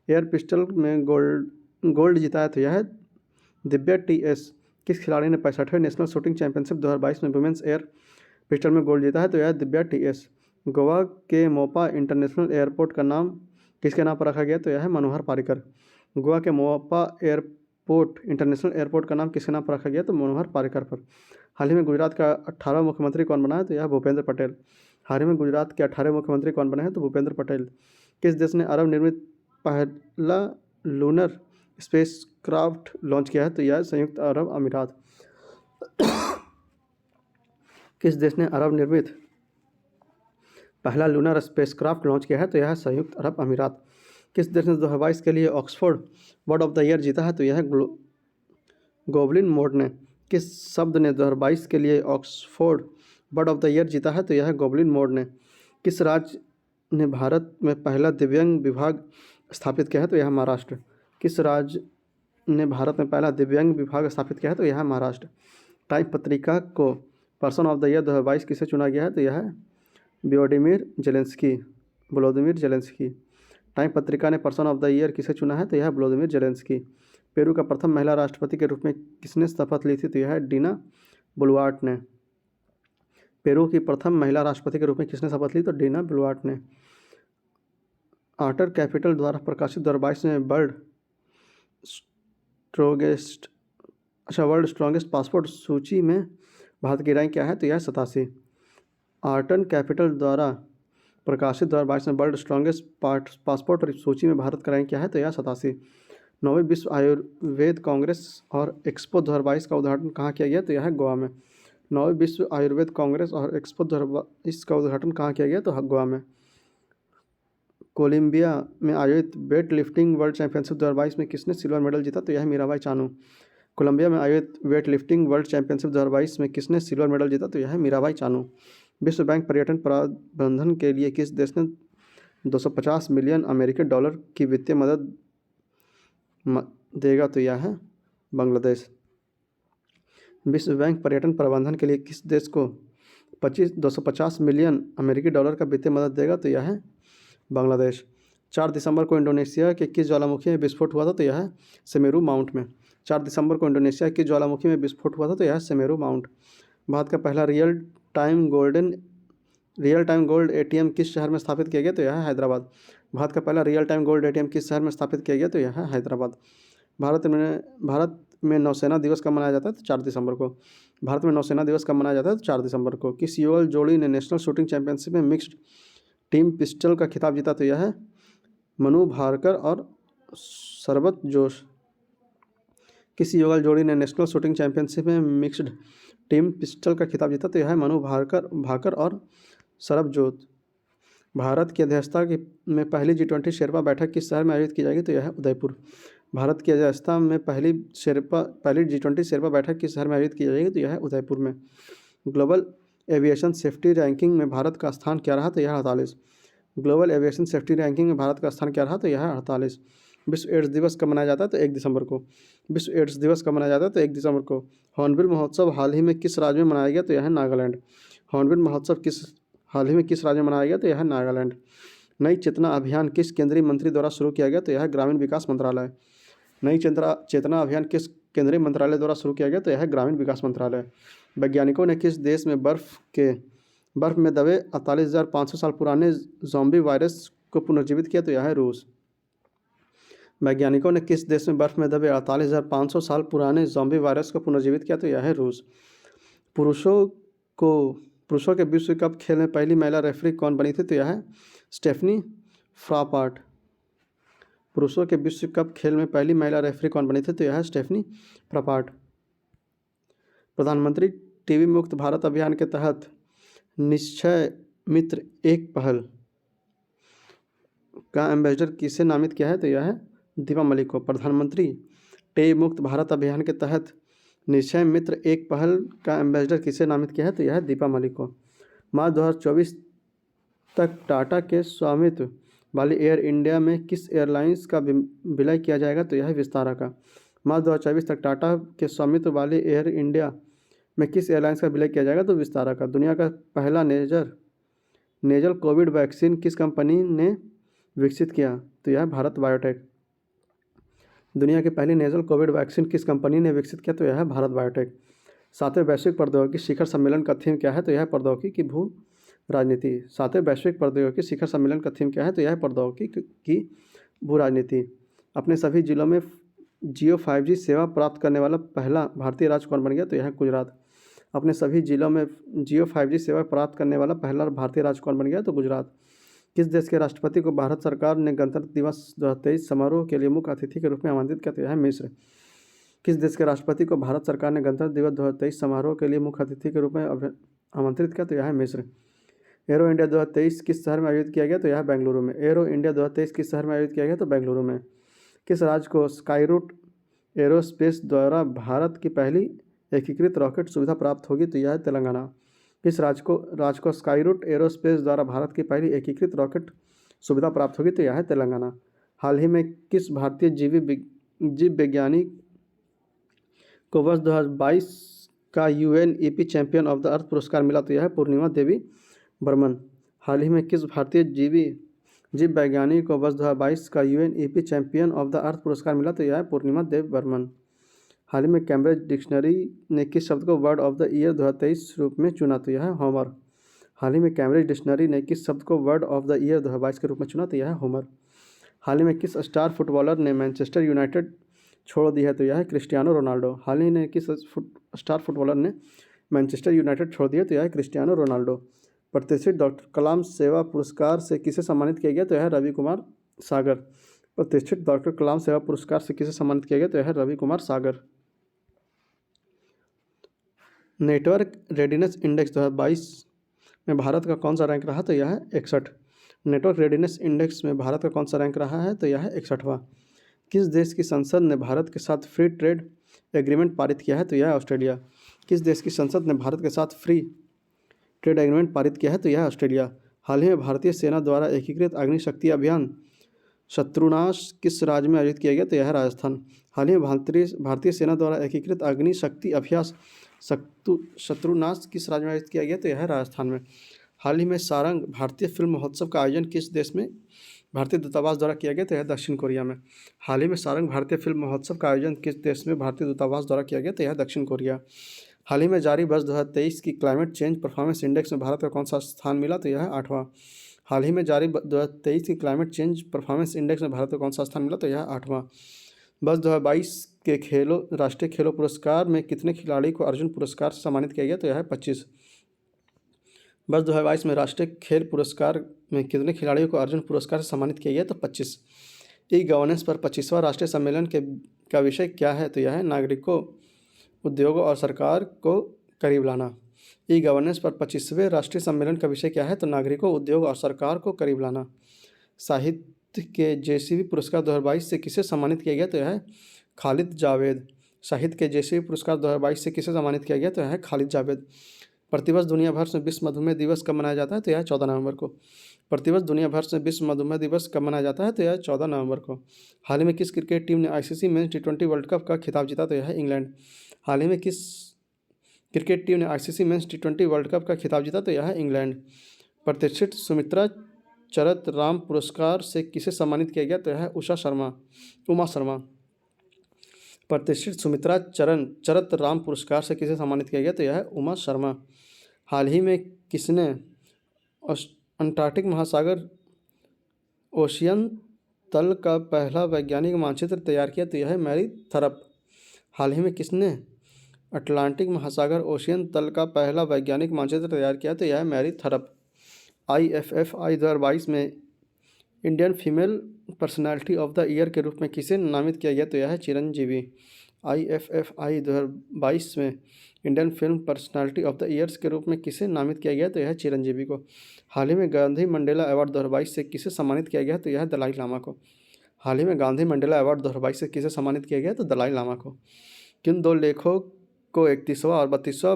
एयर पिस्टल में गोल्ड जीता है? तो यह है दिव्या TS। किस खिलाड़ी ने 65वें नेशनल शूटिंग चैंपियनशिप 2022 में वुमेन्स एयर पिस्टल में गोल्ड जीता है? तो यह दिव्या TS। गोवा के मोपा इंटरनेशनल एयरपोर्ट का नाम किसके नाम पर रखा गया? तो यह है मनोहर पारिकर। गोवा के मोपा इंटरनेशनल एयरपोर्ट का नाम किसके नाम पर रखा गया? तो मनोहर पारिकर पर। हाल ही में गुजरात का 18वां मुख्यमंत्री कौन बना है? तो यह भूपेंद्र पटेल। हाल ही में गुजरात के 18वें मुख्यमंत्री कौन बने हैं? तो भूपेंद्र पटेल। किस देश ने अरब निर्मित पहला लूनर स्पेसक्राफ्ट लॉन्च किया है? तो यह संयुक्त अरब अमीरात। किस देश ने अरब निर्मित पहला लूनर स्पेसक्राफ्ट लॉन्च किया है? तो यह है संयुक्त अरब अमीरात। किस देश ने 2022 के लिए Oxford word of the year जीता है? तो यह है गोबलिन मोड ने। किस शब्द ने 2022 के लिए Oxford word of the year जीता है? तो यह है गोबलिन मोड ने। किस राज्य ने भारत में पहला दिव्यांग विभाग स्थापित किया है? तो यह है महाराष्ट्र। किस राज्य ने भारत में पहला दिव्यांग विभाग स्थापित किया है? तो यह है महाराष्ट्र। टाइम पत्रिका को पर्सन ऑफ द ईयर 2022 किसे चुना गया है? तो यह है व्लादिमीर जेलेंस्की। टाइम पत्रिका ने पर्सन ऑफ द ईयर किसे चुना है? तो यह है व्लादिमीर जेलेंस्की। पेरू का प्रथम महिला राष्ट्रपति के रूप में किसने शपथ ली थी? तो यह है डीना बुलवार्ट ने। पेरू की प्रथम महिला राष्ट्रपति के रूप में किसने शपथ ली? तो डीना बुलवार्ट ने। आर्टर कैपिटल द्वारा प्रकाशित 2022 में वर्ल्ड स्ट्रॉन्गेस्ट पासपोर्ट सूची में भारत की रैंक क्या है? तो यह 87। आर्टन कैपिटल द्वारा प्रकाशित 2022 में वर्ल्ड स्ट्रॉन्गेस्ट पासपोर्ट सूची में भारत का रैंक क्या है? तो यह 87। 9वीं विश्व आयुर्वेद कांग्रेस और एक्सपो 2022 का उद्घाटन कहाँ किया गया? तो यह है गोवा में। 9वीं विश्व आयुर्वेद कांग्रेस और एक्सपो 2022 का उद्घाटन कहाँ किया गया? तो गोवा में। कोलंबिया में आयोजित वेट लिफ्टिंग वर्ल्ड चैंपियनशिप 2022 में किसने सिल्वर मेडल जीता? तो यह है मीराबाई चानू। कोलंबिया में आयोजित वेट लिफ्टिंग वर्ल्ड चैंपियनशिप 2022 में किसने सिल्वर मेडल जीता? तो यह है मीराबाई चानू। विश्व बैंक पर्यटन प्रबंधन के लिए किस देश ने 250 मिलियन अमेरिकी डॉलर की वित्तीय मदद देगा? तो यह है बांग्लादेश। विश्व बैंक पर्यटन प्रबंधन के लिए किस देश को 250 मिलियन अमेरिकी डॉलर का वित्तीय मदद देगा? तो यह है बांग्लादेश। 4 दिसंबर को इंडोनेशिया के किस ज्वालामुखी में विस्फोट हुआ था? तो यह है सेमेरू माउंट में। 4 दिसंबर को इंडोनेशिया की ज्वालामुखी में विस्फोट हुआ था? तो यह है सेमेरू माउंट। भारत का पहला रियल टाइम गोल्ड ATM किस शहर में स्थापित किया गया? तो यह है हैदराबाद। भारत का पहला रियल टाइम गोल्ड ATM किस शहर में स्थापित किया गया? तो यह है हैदराबाद। भारत में नौसेना दिवस कब मनाया जाता है? तो 4 दिसंबर को। भारत में नौसेना दिवस कब मनाया जाता है? तो 4 दिसंबर को। किस युगल जोड़ी ने नेशनल शूटिंग चैंपियनशिप में मिक्स्ड टीम पिस्टल का खिताब जीता? तो यह है मनु भाकर और सरबत जोश। किस युगल जोड़ी ने नेशनल शूटिंग चैंपियनशिप में मिक्स्ड टीम पिस्टल का खिताब जीता? तो यह है मनु भाकर और सरबजोत। भारत की अध्यक्षता की में पहली G20 शेरपा बैठक किस शहर में आयोजित की जाएगी? तो यह है उदयपुर। भारत की अध्यक्षता में पहली G20 शेरपा बैठक किस शहर में आयोजित की जाएगी? तो यह है उदयपुर में। ग्लोबल एविएशन सेफ्टी रैंकिंग में भारत का स्थान क्या रहा? तो यह 48। ग्लोबल एविएशन सेफ्टी रैंकिंग में भारत का स्थान क्या रहा? तो यह है 48। विश्व एड्स दिवस कब मनाया जाता है? तो 1 दिसंबर को। विश्व एड्स दिवस कब मनाया जाता है? तो 1 दिसंबर को। हॉर्नबिल महोत्सव हाल ही में किस राज्य में मनाया गया? तो यह है नागालैंड। हॉर्नबिल महोत्सव हाल ही में किस राज्य में मनाया गया? तो यह है नागालैंड। नई चेतना अभियान किस केंद्रीय मंत्री द्वारा शुरू किया गया? तो यह है ग्रामीण विकास मंत्रालय। नई चेतना अभियान किस केंद्रीय मंत्रालय द्वारा शुरू किया गया? तो यह है ग्रामीण विकास मंत्रालय। वैज्ञानिकों ने किस देश में बर्फ में दबे 48,500 साल पुराने ज़ॉम्बी वायरस को पुनर्जीवित किया? तो यह है रूस। वैज्ञानिकों ने किस देश में बर्फ में दबे 48,500 साल पुराने ज़ॉम्बी वायरस को पुनर्जीवित किया? तो यह है रूस। पुरुषों के विश्व कप खेल में पहली महिला रेफरी कौन बनी थी? तो यह है स्टेफनी फ्रापार्ट। पुरुषों के विश्व कप खेल में पहली महिला रेफरी कौन बनी थी? तो यह है स्टेफनी फ्रापार्ट। प्रधानमंत्री टीबी मुक्त भारत अभियान के तहत निश्चय मित्र एक पहल का एम्बेसडर किसे नामित किया है? तो यह है दीपा मलिक को। प्रधानमंत्री टीबी मुक्त भारत अभियान के तहत निश्चय मित्र एक पहल का एम्बेसडर किसे नामित किया है? तो यह है दीपा मलिक को। मार्च 2024 तक टाटा के स्वामित्व वाली एयर इंडिया में किस एयरलाइंस का विलय किया जाएगा? तो यह है विस्तारा का। मार्च 2024 तक टाटा के स्वामित्व वाली एयर इंडिया में किस एयरलाइंस का विलय किया जाएगा? तो विस्तारा का। दुनिया का पहला नेजल कोविड वैक्सीन किस कंपनी ने विकसित किया? तो यह है भारत बायोटेक। दुनिया की पहली नेजल कोविड वैक्सीन किस कंपनी ने विकसित किया? तो यह है भारत बायोटेक। 7वें वैश्विक प्रौद्योगिकी शिखर सम्मेलन का थीम क्या है? तो यह है प्रौद्योगिकी की भू राजनीति। 7वें वैश्विक प्रौद्योगिकी शिखर सम्मेलन का थीम क्या है? तो यह है प्रौद्योगिकी की भू राजनीति। अपने सभी जिलों में जियो 5G सेवा प्राप्त करने वाला पहला भारतीय राज्य कौन बन गया? तो यह है गुजरात। अपने सभी जिलों में जियो 5G सेवा प्राप्त करने वाला पहला भारतीय राज्य कौन बन गया? तो गुजरात। किस देश के राष्ट्रपति को भारत सरकार ने गणतंत्र दिवस 2023 समारोह के लिए मुख्य अतिथि के रूप में आमंत्रित किया? तो यह है मिस्र। किस देश के राष्ट्रपति को भारत सरकार ने गणतंत्र दिवस 2023 समारोह के लिए मुख्य अतिथि के रूप में आमंत्रित किया? तो यह है मिस्र। एरो इंडिया 2023 किस शहर में आयोजित किया गया? तो यह है बेंगलुरु में। एरो इंडिया 2023 किस शहर में आयोजित किया गया? तो बेंगलुरु में। किस राज्य को स्काईरूट एरोस्पेस द्वारा भारत की पहली एकीकृत रॉकेट सुविधा प्राप्त होगी? तो यह है तेलंगाना। किस राज्य को स्काईरूट एरोस्पेस द्वारा भारत की पहली एकीकृत रॉकेट सुविधा प्राप्त होगी? तो यह है तेलंगाना। हाल ही में किस भारतीय जीव वैज्ञानिक को वर्ष 2022 का UNEP champion of the earth पुरस्कार मिला? तो यह है पूर्णिमा देवी बर्मन। हाल ही में किस भारतीय जीव वैज्ञानिक को वर्ष 2022 का UNEP champion of the earth पुरस्कार मिला? तो यह है पूर्णिमा देव बर्मन। हाल ही में कैम्ब्रिज डिक्शनरी ने किस शब्द को वर्ड ऑफ द ईयर 2023 रूप में चुना? तो यह है होमर। हाल ही में कैम्ब्रिज डिक्शनरी ने किस शब्द को वर्ड ऑफ द ईयर 2022 के रूप में चुना? तो यह है होमर। हाल ही में किस स्टार फुटबॉलर ने मैनचेस्टर यूनाइटेड छोड़ दी है? तो यह है क्रिस्टियानो रोनाल्डो। हाल ही में किस स्टार फुटबॉलर ने मैनचेस्टर यूनाइटेड छोड़ दिया? तो यह है क्रिस्टियानो रोनाल्डो। प्रतिष्ठित डॉक्टर कलाम सेवा पुरस्कार से किसे सम्मानित किया गया? तो यह है रवि कुमार सागर। प्रतिष्ठित डॉक्टर कलाम सेवा पुरस्कार से किसे सम्मानित किया गया? तो यह है Ravi Kumar Sagar. Network readiness index 2022 में भारत का कौन सा रैंक रहा? तो यह है 61। नेटवर्क रेडीनेस इंडेक्स में भारत का कौन सा रैंक रहा है? तो यह है 61वां। किस देश की संसद ने भारत के साथ फ्री ट्रेड एग्रीमेंट पारित किया है? तो यह है ऑस्ट्रेलिया। किस देश की संसद ने भारत के साथ फ्री ट्रेड एग्रीमेंट पारित किया है? तो यह है ऑस्ट्रेलिया। हाल ही में भारतीय सेना द्वारा एकीकृत अग्निशक्ति अभियान शत्रुनाश किस राज्य में आयोजित किया गया? तो यह है राजस्थान। हाल ही में भारतीय सेना द्वारा एकीकृत अग्निशक्ति अभ्यास शत्रुनाश किस राज्य में आयोजित किया गया? तो यह है राजस्थान में। हाल ही में सारंग भारतीय फिल्म महोत्सव का आयोजन किस देश में भारतीय दूतावास द्वारा किया गया? तो यह दक्षिण कोरिया में। हाल ही में सारंग भारतीय फिल्म महोत्सव का आयोजन किस देश में भारतीय दूतावास द्वारा किया गया? तो यह दक्षिण कोरिया। हाल ही में जारी वर्ष 2023 की क्लाइमेट चेंज परफॉर्मेंस इंडेक्स में भारत का कौन सा स्थान मिला? तो यह है 8वां। हाल ही में जारी 2023 की क्लाइमेट चेंज परफॉर्मेंस इंडेक्स में भारत को कौन सा स्थान मिला? तो यह 8वां। वर्ष 2022 के राष्ट्रीय खेलों पुरस्कार में कितने खिलाड़ी को अर्जुन पुरस्कार से सम्मानित किया गया? तो यह है 25। वर्ष 2022 में राष्ट्रीय खेल पुरस्कार में कितने खिलाड़ियों को अर्जुन पुरस्कार से सम्मानित किया गया? तो 25। ई गवर्नेंस पर 25वां राष्ट्रीय सम्मेलन का विषय क्या है? तो यह है नागरिकों, उद्योगों और सरकार को करीब लाना। ई गवर्नेंस पर 25वें राष्ट्रीय सम्मेलन का विषय क्या है? तो नागरिकों, उद्योग और सरकार को करीब लाना। साहित्य के जेसीबी पुरस्कार 2022 से किसे सम्मानित किया गया? तो यह है खालिद जावेद। साहित्य के जेसीबी पुरस्कार 2022 से किसे सम्मानित किया गया? तो यह है खालिद जावेद। प्रतिवर्ष दुनिया भर में विश्व मधुमेह दिवस कब मनाया जाता है? तो यह 14 नवंबर को। प्रतिवर्ष दुनिया भर से विश्व मधुमेह दिवस कब मनाया जाता है? तो यह 14 नवंबर को। हाल ही में किस क्रिकेट टीम ने आईसीसी मेंस टी20 वर्ल्ड कप का खिताब जीता? तो यह है इंग्लैंड। हाल ही में किस क्रिकेट टीम ने आईसीसी मेंस टी20 वर्ल्ड कप का खिताब जीता? तो यह है इंग्लैंड। प्रतिष्ठित सुमित्रा चरत राम पुरस्कार से किसे सम्मानित किया गया? तो यह है उमा शर्मा। प्रतिष्ठित सुमित्रा चरत राम पुरस्कार से किसे सम्मानित किया गया? तो यह है उमा शर्मा। हाल ही में किसने अंटार्कटिक महासागर ओशियन तल का पहला वैज्ञानिक मानचित्र तैयार किया? तो यह है मैरी थरप। हाल ही में किसने अटलांटिक महासागर ओशियन तल का पहला वैज्ञानिक मानचित्र तैयार किया? तो यह है मैरी थरप। IFFI 2022 में Indian female personality of the year के रूप में किसे नामित किया गया? तो यह है चिरंजीवी। IFFI 2022 में Indian film personality of the years के रूप में किसे नामित किया गया? तो यह है चिरंजीवी को। हाल ही में गांधी मंडेला अवार्ड 2022 से किसे सम्मानित किया गया? तो यह है दलाई लामा को। हाल ही में गांधी मंडेला अवार्ड 2022 से किसे सम्मानित किया गया? तो दलाई लामा को। किन दो लेखकों को 31वां और 32वां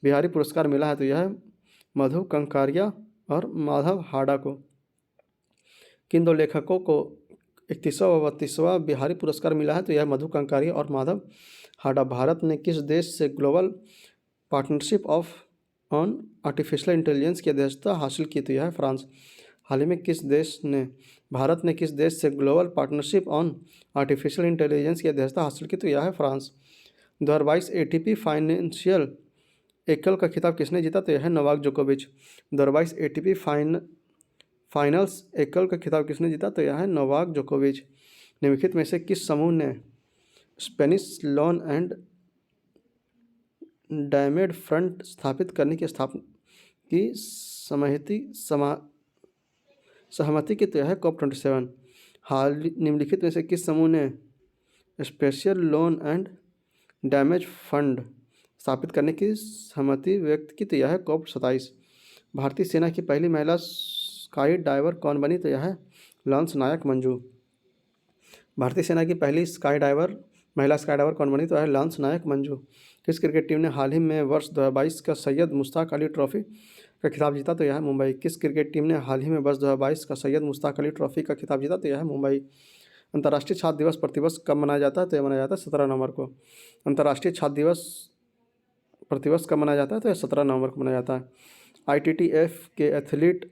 बिहारी पुरस्कार मिला है? तो यह है मधु कंकारिया और माधव हाड़ा को। किन दो लेखकों को 31वां व 32वां बिहारी पुरस्कार मिला है? तो यह मधु कंकारिया और माधव हाड़ा। भारत ने किस देश से global partnership on artificial intelligence की अध्यक्षता हासिल की? तो यह है फ्रांस। हाल ही में भारत ने किस देश से global partnership on artificial intelligence की अध्यक्षता हासिल की? तो यह है फ्रांस। 2022 ATP फाइनेंशियल एकल का खिताब किसने जीता? तो यह है नोवाक जोकोविच। 2022 ATP फाइनल्स एकल का खिताब किसने जीता? तो यह है नोवाक जोकोविच। निम्नलिखित में से किस समूह ने Spanish loan and damned front स्थापित करने की सहमति की? तो यह है COP27। निम्नलिखित में से किस समूह ने special loan and damage fund स्थापित करने की सहमति व्यक्त की? तो यह है COP27। भारतीय सेना की पहली महिला स्काई डाइवर कौन बनी? तो यह है लांस नायक मंजू। भारतीय सेना की पहली महिला स्काई डाइवर कौन बनी? तो है लांस नायक मंजू। किस क्रिकेट टीम ने हाल ही में वर्ष 2022 का सैयद मुश्ताक अली ट्रॉफी का खिताब जीता? तो यह है मुंबई। किस क्रिकेट टीम ने हाल ही में वर्ष 2022 का सैयद मुश्ताक अली ट्रॉफी का खिताब जीता? तो यह है मुंबई। अंतर्राष्ट्रीय छात्र दिवस प्रतिवर्ष कब मनाया जाता है? तो यह मनाया जाता है 17 नवंबर को। अंतर्राष्ट्रीय छात्र दिवस प्रतिवर्ष कब मनाया जाता है? तो यह 17 नवंबर को मनाया जाता है। ITTF के एथलीट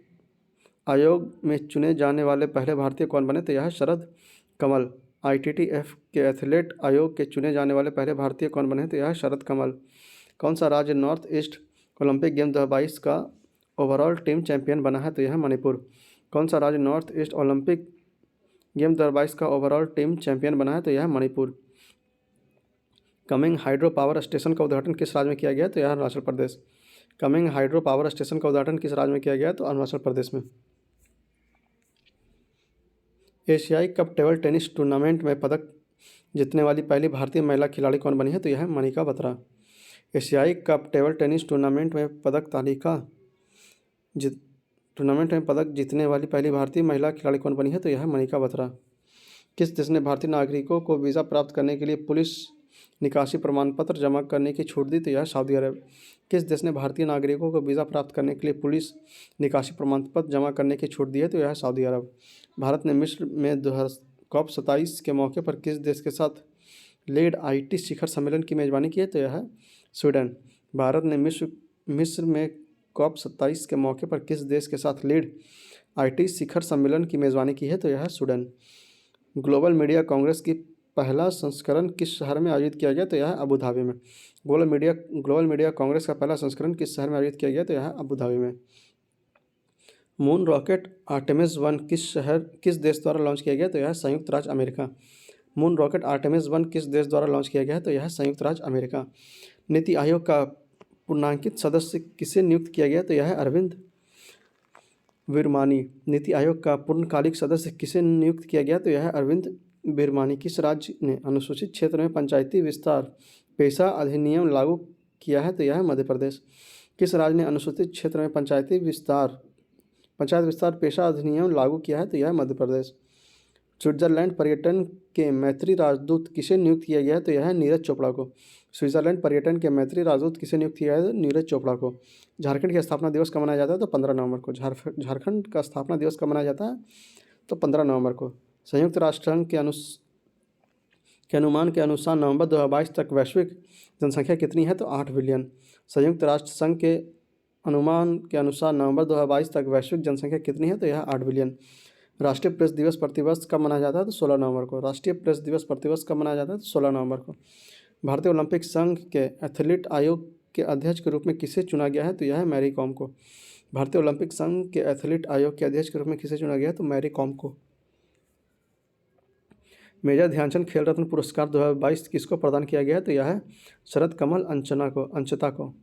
आयोग में चुने जाने वाले पहले भारतीय कौन बने? तो यह है शरद कमल। ITTF के एथलीट आयोग के चुने जाने वाले पहले भारतीय कौन बने? तो यह है शरद कमल। कौन सा राज्य नॉर्थ ईस्ट ओलंपिक गेम 2022 का ओवरऑल टीम चैंपियन बना है? तो यह है मणिपुर। कौन सा राज्य नॉर्थ ईस्ट ओलंपिक गेम 2022 का ओवरऑल टीम चैंपियन बना है? तो यह है Manipur. Coming hydro power station का उद्घाटन किस राज्य में किया गया? तो यह Arunachal Pradesh. Coming hydro power station का उद्घाटन किस राज्य में किया गया? तो अरुणाचल प्रदेश में। एशियाई कप टेबल टेनिस टूर्नामेंट में पदक जीतने वाली पहली भारतीय महिला खिलाड़ी कौन बनी है? तो यह है मनिका बत्रा। एशियाई कप टेबल टेनिस टूर्नामेंट में पदक जीतने वाली पहली भारतीय महिला खिलाड़ी कौन बनी है? तो यह है मनिका बत्रा। किस देश ने भारतीय नागरिकों को वीज़ा प्राप्त करने के लिए पुलिस निकासी प्रमाण पत्र जमा करने की छूट दी? तो यह है सऊदी अरब। किस देश ने भारतीय नागरिकों को वीज़ा प्राप्त करने के लिए पुलिस निकासी प्रमाण पत्र जमा करने की छूट दी है? तो यह है सऊदी अरब। भारत ने मिस्र में COP27 के मौके पर किस देश के साथ लीड IT शिखर सम्मेलन की मेज़बानी की है? तो यह है स्वीडन। भारत ने मिस्र में COP27 के मौके पर किस देश के साथ लीड IT शिखर सम्मेलन की मेज़बानी की है? तो यह है स्वीडन। ग्लोबल मीडिया कांग्रेस की पहला संस्करण किस शहर में आयोजित किया गया? तो यह है अबू धाबी में। ग्लोबल मीडिया कांग्रेस का पहला संस्करण किस शहर में आयोजित किया गया? तो यह है अबू धाबी में। मून रॉकेट आर्टेमिस 1 किस देश द्वारा लॉन्च किया गया? तो यह है संयुक्त राज्य अमेरिका। मून रॉकेट आर्टेमिस 1 किस देश द्वारा लॉन्च किया गया है? तो यह है संयुक्त राज्य अमेरिका। नीति आयोग का पूर्णांकित सदस्य किसे नियुक्त किया गया? तो यह है अरविंद विरमानी। नीति आयोग का पूर्णकालिक सदस्य किसे नियुक्त किया गया? तो यह है अरविंद बिरमानी। किस राज्य ने अनुसूचित क्षेत्र में पंचायती विस्तार पेशा अधिनियम लागू किया है तो यह है मध्य प्रदेश। किस राज्य ने अनुसूचित क्षेत्र में पंचायत विस्तार पेशा अधिनियम लागू किया है तो यह है मध्य प्रदेश। स्विट्जरलैंड पर्यटन के मैत्री राजदूत किसे नियुक्त किया गया है तो यह है नीरज चोपड़ा को। स्विट्जरलैंड पर्यटन के मैत्री राजदूत किसे नियुक्त किया है तो नीरज चोपड़ा को। झारखंड का स्थापना दिवस कब मनाया जाता है तो 15 नवंबर को। झारखंड का स्थापना दिवस कब मनाया जाता है तो 15 नवंबर को। संयुक्त राष्ट्र संघ के अनुमान के अनुसार नवंबर 2022 तक वैश्विक जनसंख्या कितनी है तो 8 बिलियन। संयुक्त राष्ट्र संघ के अनुमान के अनुसार नवंबर 2022 तक वैश्विक जनसंख्या कितनी है तो यह 8 बिलियन। राष्ट्रीय प्रेस दिवस प्रतिवर्ष कब मनाया जाता है तो 16 नवंबर को। राष्ट्रीय प्रेस दिवस प्रतिवर्ष कब मनाया जाता है तो 16 नवंबर को। भारतीय ओलंपिक संघ के एथलीट आयोग के अध्यक्ष के रूप में किसे चुना गया है तो यह है मैरी कॉम को। भारतीय ओलंपिक संघ के एथलीट आयोग के अध्यक्ष के रूप में किसे चुना गया है तो मैरी कॉम को। मेजर ध्यानचंद खेल रत्न पुरस्कार 2022 किसको प्रदान किया गया है तो यह है शरद कमल अंचता को।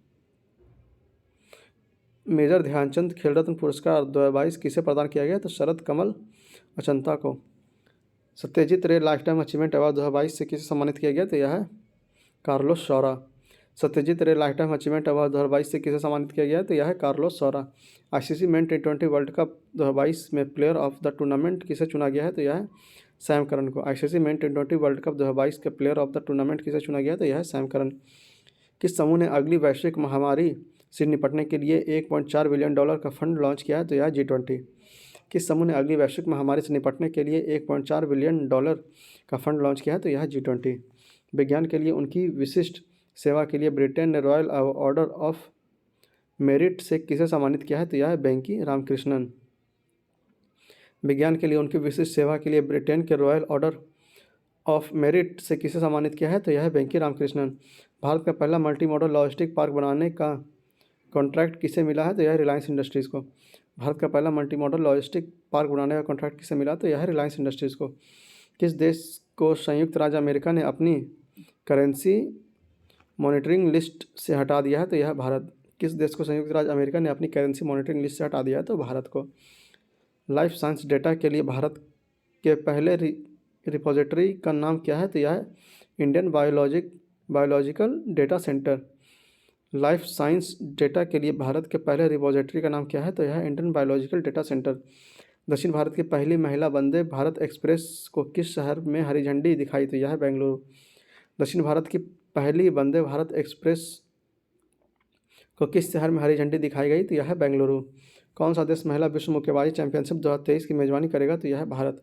मेजर ध्यानचंद खेल रत्न पुरस्कार 2022 किसे प्रदान किया गया तो शरद कमल अंचता को। सत्यजीत रे लाइफ टाइम अचीवमेंट अवार्ड 2022 से किसे सम्मानित किया गया तो यह है कार्लोस सौरा। सत्यजीत रे लाइफ टाइम अचीवमेंट अवार्ड 2022 से किसे सम्मानित किया गया तो यह है कार्लोस सौरा। आईसीसी मेन टी20 वर्ल्ड कप 2022 में प्लेयर ऑफ द टूर्नामेंट किसे चुना गया है तो यह है सैम करन को। आईसीसी मेन टी20 वर्ल्ड कप 2022 के प्लेयर ऑफ द टूर्नामेंट किसे चुना गया तो यह है सैम करन। किस समूह ने अगली वैश्विक महामारी से निपटने के लिए $1.4 बिलियन का फंड लॉन्च किया है तो यह है G20। किस समूह ने अगली वैश्विक महामारी से निपटने के लिए $1.4 बिलियन का फंड लॉन्च किया है तो यह है G20। विज्ञान के लिए उनकी विशिष्ट सेवा के लिए ब्रिटेन ने रॉयल ऑर्डर ऑफ मेरिट से किसे सम्मानित किया है तो यह है वेंकी रामकृष्णन। विज्ञान के लिए उनकी विशिष्ट सेवा के लिए ब्रिटेन के रॉयल ऑर्डर ऑफ मेरिट से किसे सम्मानित किया है तो यह है वेंकी रामकृष्णन। भारत का पहला मल्टी मॉडल लॉजिस्टिक पार्क बनाने का कॉन्ट्रैक्ट किसे मिला है तो यह रिलायंस इंडस्ट्रीज़ को। भारत का पहला मल्टी मॉडल लॉजिस्टिक पार्क बनाने का कॉन्ट्रैक्ट किसे मिला तो यह है रिलायंस इंडस्ट्रीज़ को। किस देश को संयुक्त राज्य अमेरिका ने अपनी करेंसी मॉनिटरिंग लिस्ट से हटा दिया है तो यह भारत। किस देश को संयुक्त राज्य अमेरिका ने अपनी करेंसी मॉनिटरिंग लिस्ट से हटा दिया है तो भारत को। लाइफ साइंस डेटा के लिए भारत के पहले रिपोजिटरी का नाम क्या है तो यह है Indian biological data centre. Life science data के लिए भारत के पहले रिपोजिटरी का नाम क्या है तो यह है इंडियन बायोलॉजिकल डेटा सेंटर। दक्षिण भारत की पहली महिला वंदे भारत एक्सप्रेस को किस शहर में हरी झंडी दिखाई तो यह है बेंगलुरु। दक्षिण भारत की पहली वंदे भारत एक्सप्रेस को किस शहर में हरी झंडी दिखाई गई तो यह है बेंगलुरु। कौन सा देश महिला विश्व मुक्केबाजी चैंपियनशिप 2023 की मेजबानी करेगा तो यह है भारत।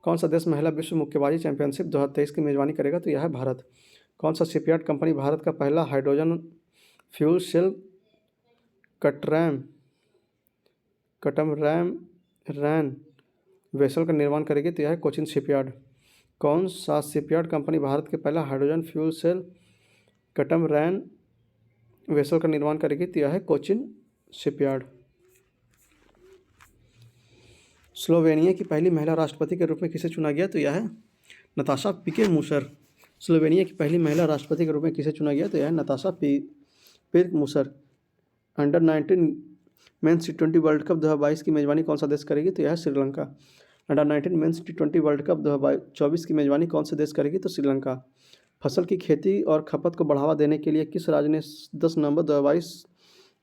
कौन सा देश महिला विश्व मुक्केबाजी चैंपियनशिप 2023 की मेजबानी करेगा तो यह है भारत। कौन सा शिपयार्ड कंपनी भारत का पहला hydrogen fuel cell catamaran vessel का निर्माण करेगी तो यह है कोचिन शिपयार्ड। कौन सा शिपयार्ड कंपनी भारत के पहला hydrogen fuel cell catamaran vessel का निर्माण करेगी तो यह है कोचिन शिपयार्ड। स्लोवेनिया की पहली महिला राष्ट्रपति के रूप में किसे चुना गया तो यह है नताशा पिके मूसर। स्लोवेनिया की पहली महिला राष्ट्रपति के रूप में किसे चुना गया तो यह है नताशा पिर्क मूसर। अंडर 19 मेंस टी20 वर्ल्ड कप 2022 की मेजबानी कौन सा देश करेगी तो यह है श्रीलंका। अंडर 19 मेंस टी20 वर्ल्ड कप 2024 की मेजबानी कौन से देश करेगी तो श्रीलंका। फसल की खेती और खपत को बढ़ावा देने के लिए किस राज्य ने 10 नवंबर 2022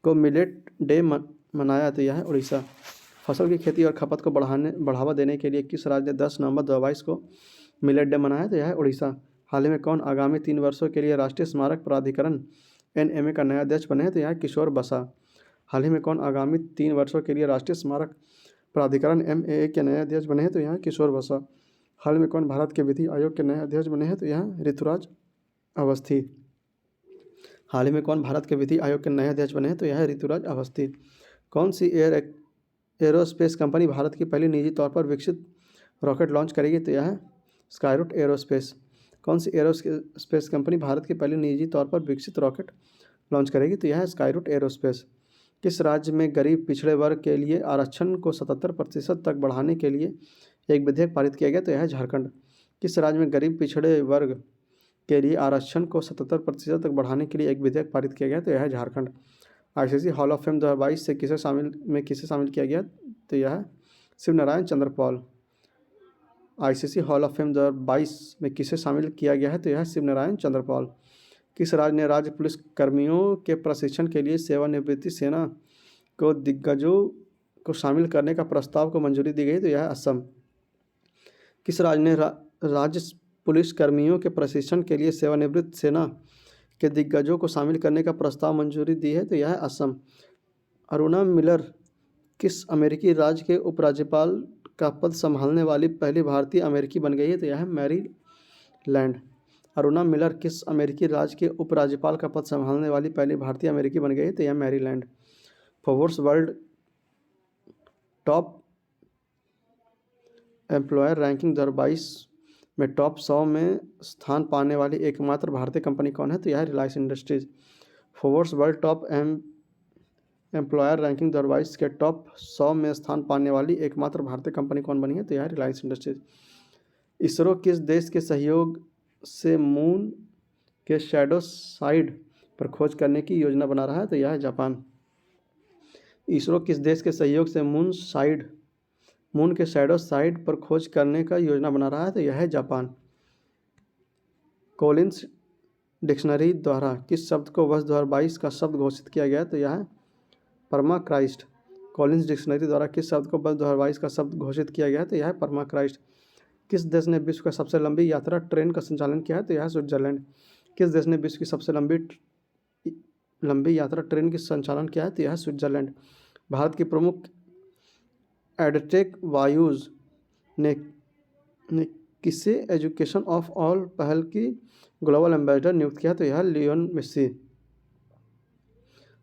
को मिलेट डे मनाया तो यह है उड़ीसा। फसल की खेती और खपत को बढ़ावा देने के लिए किस राज्य ने 10 नवंबर 2022 को मिलेट डे मनाया तो यह है उड़ीसा। हाल ही में कौन आगामी 3 वर्षों के लिए राष्ट्रीय स्मारक प्राधिकरण NMA का नया अध्यक्ष बने हैं तो यह है किशोर बसा। हाल ही में कौन आगामी 3 वर्षों के लिए राष्ट्रीय स्मारक प्राधिकरण MAA के नए अध्यक्ष बने हैं तो यह है किशोर बसा। हाल में कौन भारत के विधि आयोग के नए अध्यक्ष बने हैं तो यह है ऋतुराज अवस्थी। हाल ही में कौन भारत के विधि आयोग के नए अध्यक्ष बने हैं तो यह है ऋतुराज अवस्थी। कौन सी एरोस्पेस कंपनी भारत की पहली निजी तौर पर विकसित रॉकेट लॉन्च करेगी तो यह है स्काईरूट एरोस्पेस। कौन सी एरोस्पेस कंपनी भारत की पहली निजी तौर पर विकसित रॉकेट लॉन्च करेगी तो यह है स्काईरूट एरोस्पेस। किस राज्य में गरीब पिछड़े वर्ग के लिए आरक्षण को 77% तक बढ़ाने के लिए एक विधेयक पारित किया गया तो यह है झारखंड। किस राज्य में गरीब पिछड़े वर्ग के लिए आरक्षण को 77% तक बढ़ाने के लिए एक विधेयक पारित किया गया तो यह है Jharkhand. ICC hall of fame 2022 से किसे शामिल किया गया तो यह है Shiv Narayan Chandra Paul. ICC hall of fame 2022 में किसे शामिल किया गया है तो यह है शिव नारायण चंद्र पॉल। किस राज्य ने राज्य पुलिस कर्मियों के प्रशिक्षण के लिए सेवानिवृत्ति सेना को दिग्गजों को शामिल करने का प्रस्ताव को मंजूरी दी गई? तो यह है असम। किस राज्य ने राज्य पुलिस कर्मियों के प्रशिक्षण के लिए सेवानिवृत्त सेना के दिग्गजों को शामिल करने का प्रस्ताव मंजूरी दी है? तो यह है असम। अरुणा मिलर किस अमेरिकी राज्य के उपराज्यपाल का पद संभालने वाली पहली भारतीय अमेरिकी बन गई है? तो यह है मैरीलैंड। अरुणा मिलर किस अमेरिकी राज्य के उपराज्यपाल का पद संभालने वाली पहली भारतीय अमेरिकी बन गई है? तो यह Maryland. Forbes world top employer ranking 2022 में टॉप 100 में स्थान पाने वाली एकमात्र भारतीय कंपनी कौन है? तो यह है Reliance industries. Forbes world top employer ranking 2022 के टॉप 100 में स्थान पाने वाली एकमात्र भारतीय कंपनी कौन बनी है? तो यह है रिलायंस इंडस्ट्रीज। इसरो किस देश के सहयोग से मून के शैडो साइड पर खोज करने की योजना बना रहा है? तो यह है जापान। इसरो किस देश के सहयोग से मून के शैडो साइड पर खोज करने का योजना बना रहा है? तो यह है जापान। कॉलिंस डिक्शनरी द्वारा किस शब्द को वर्ष 2022 का शब्द घोषित किया गया? तो यह है परमा क्राइस्ट। कॉलिंस डिक्शनरी द्वारा किस शब्द को वर्ष 2022 का शब्द घोषित किया गया है? तो यह है परमा क्राइस्ट। किस देश ने विश्व का सबसे लंबी यात्रा ट्रेन का संचालन किया है? तो यह है स्विट्जरलैंड। किस देश ने विश्व की सबसे लंबी यात्रा ट्रेन की संचालन किया है? तो यह है स्विट्जरलैंड। भारत की प्रमुख एडटेक वायुज ने किसे एजुकेशन ऑफ ऑल पहल की ग्लोबल एम्बेसडर नियुक्त किया? तो यह लियोन मेसी।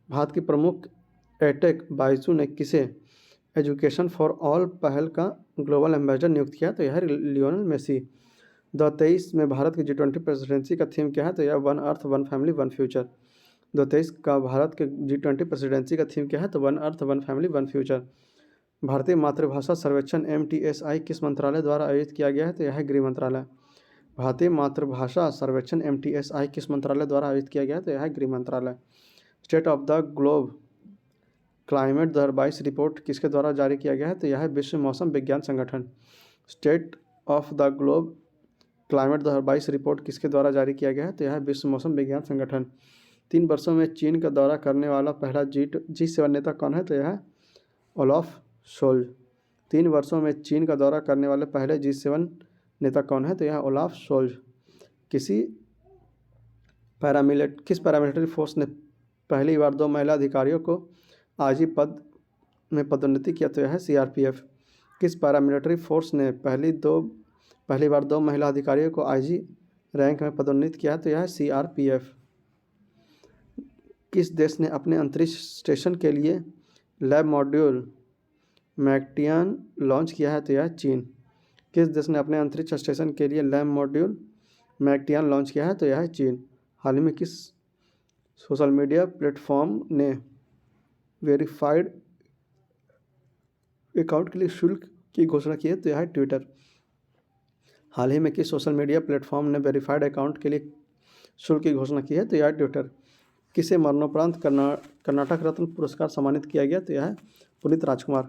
भारत की प्रमुख एडटेक बाइजू ने किसे एजुकेशन फॉर ऑल पहल का ग्लोबल एम्बेसडर नियुक्त किया? तो यह है लियोनल मेसी। 2023 में भारत की G20 प्रेसिडेंसी का थीम क्या है? तो यह one earth one family one future. 2023 का भारत के G20 प्रेसिडेंसी का थीम क्या है? तो one earth one family one future. भारतीय मातृभाषा सर्वेक्षण MTSI किस मंत्रालय द्वारा आयोजित किया गया है? तो यह है गृह मंत्रालय। भारतीय मातृभाषा सर्वेक्षण MTSI किस मंत्रालय द्वारा आयोजित किया गया है? तो यह है गृह मंत्रालय। State of the globe climate 2022 report किसके द्वारा जारी किया गया है? तो यह है विश्व मौसम विज्ञान संगठन। State of the globe climate 2022 report किसके द्वारा जारी किया गया है? तो यह है विश्व मौसम विज्ञान संगठन। 3 वर्षों में चीन का दौरा करने वाला पहला G7 नेता कौन है? तो यह है ओलाफ शोल्ज। 3 वर्षों में चीन का दौरा करने वाले पहले G7 नेता कौन है? तो यह है ओलाफ शोल्ज। किस पैरामिलिट्री फोर्स ने पहली बार 2 महिला अधिकारियों को आईजी पद में पदोन्नति किया? तो यह है CRPF। किस पैरामिलिट्री फोर्स ने पहली बार 2 महिला अधिकारियों को आईजी रैंक में पदोन्नत किया? तो यह है CRPF। किस देश ने अपने अंतरिक्ष स्टेशन के लिए लैब मॉड्यूल मैक्टियान लॉन्च किया है? तो यह है चीन। किस देश ने अपने अंतरिक्ष स्टेशन के लिए लैब मॉड्यूल मैक्टियान लॉन्च किया है? तो यह है चीन। हाल ही में किस सोशल मीडिया प्लेटफॉर्म ने वेरीफाइड अकाउंट के लिए शुल्क की घोषणा की है? तो यह है ट्विटर। हाल ही में किस सोशल मीडिया प्लेटफॉर्म ने वेरीफाइड अकाउंट के लिए शुल्क की घोषणा की है? तो यह है ट्विटर। किसे मरणोपरांत कर्नाटक रत्न पुरस्कार सम्मानित किया गया? तो यह है पुनीत राजकुमार।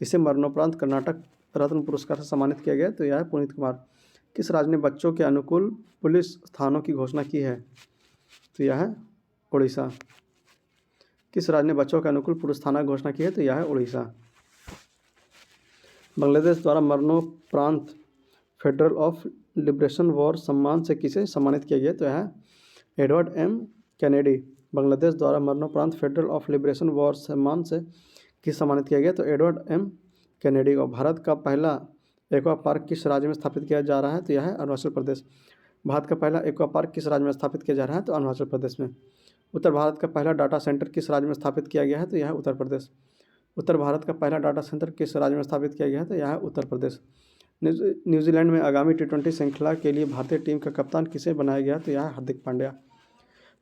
किसे मरणोपरांत कर्नाटक रत्न पुरस्कार से सम्मानित किया गया? तो यह है पुनीत कुमार। किस राज्य ने बच्चों के अनुकूल पुलिस थानों की घोषणा की है? तो यह है उड़ीसा। किस राज्य ने बच्चों के अनुकूल पुलिस थाना की घोषणा की है? तो यह है उड़ीसा। बांग्लादेश द्वारा मरणोपरांत फेडरल ऑफ लिबरेशन वॉर सम्मान से किसे सम्मानित किया गया? तो यह है एडवर्ड M कैनेडी। बांग्लादेश द्वारा मरणोपरांत फेडरल ऑफ लिबरेशन वॉर सम्मान से किसे सम्मानित किया गया? तो एडवर्ड M कैनेडी को। भारत का पहला एक्वा पार्क किस राज्य में स्थापित किया जा रहा है? तो यह है अरुणाचल प्रदेश। भारत का पहला एक्वा पार्क किस राज्य में स्थापित किया जा रहा है? तो अरुणाचल प्रदेश में। उत्तर भारत का पहला डाटा सेंटर किस राज्य में स्थापित किया गया है? तो यह है उत्तर प्रदेश। उत्तर भारत का पहला डाटा सेंटर किस राज्य में स्थापित किया गया है? तो यह है उत्तर प्रदेश। न्यूजीलैंड में आगामी T20 श्रृंखला के लिए भारतीय टीम का कप्तान किसे बनाया गया? तो यह है हार्दिक पांड्या।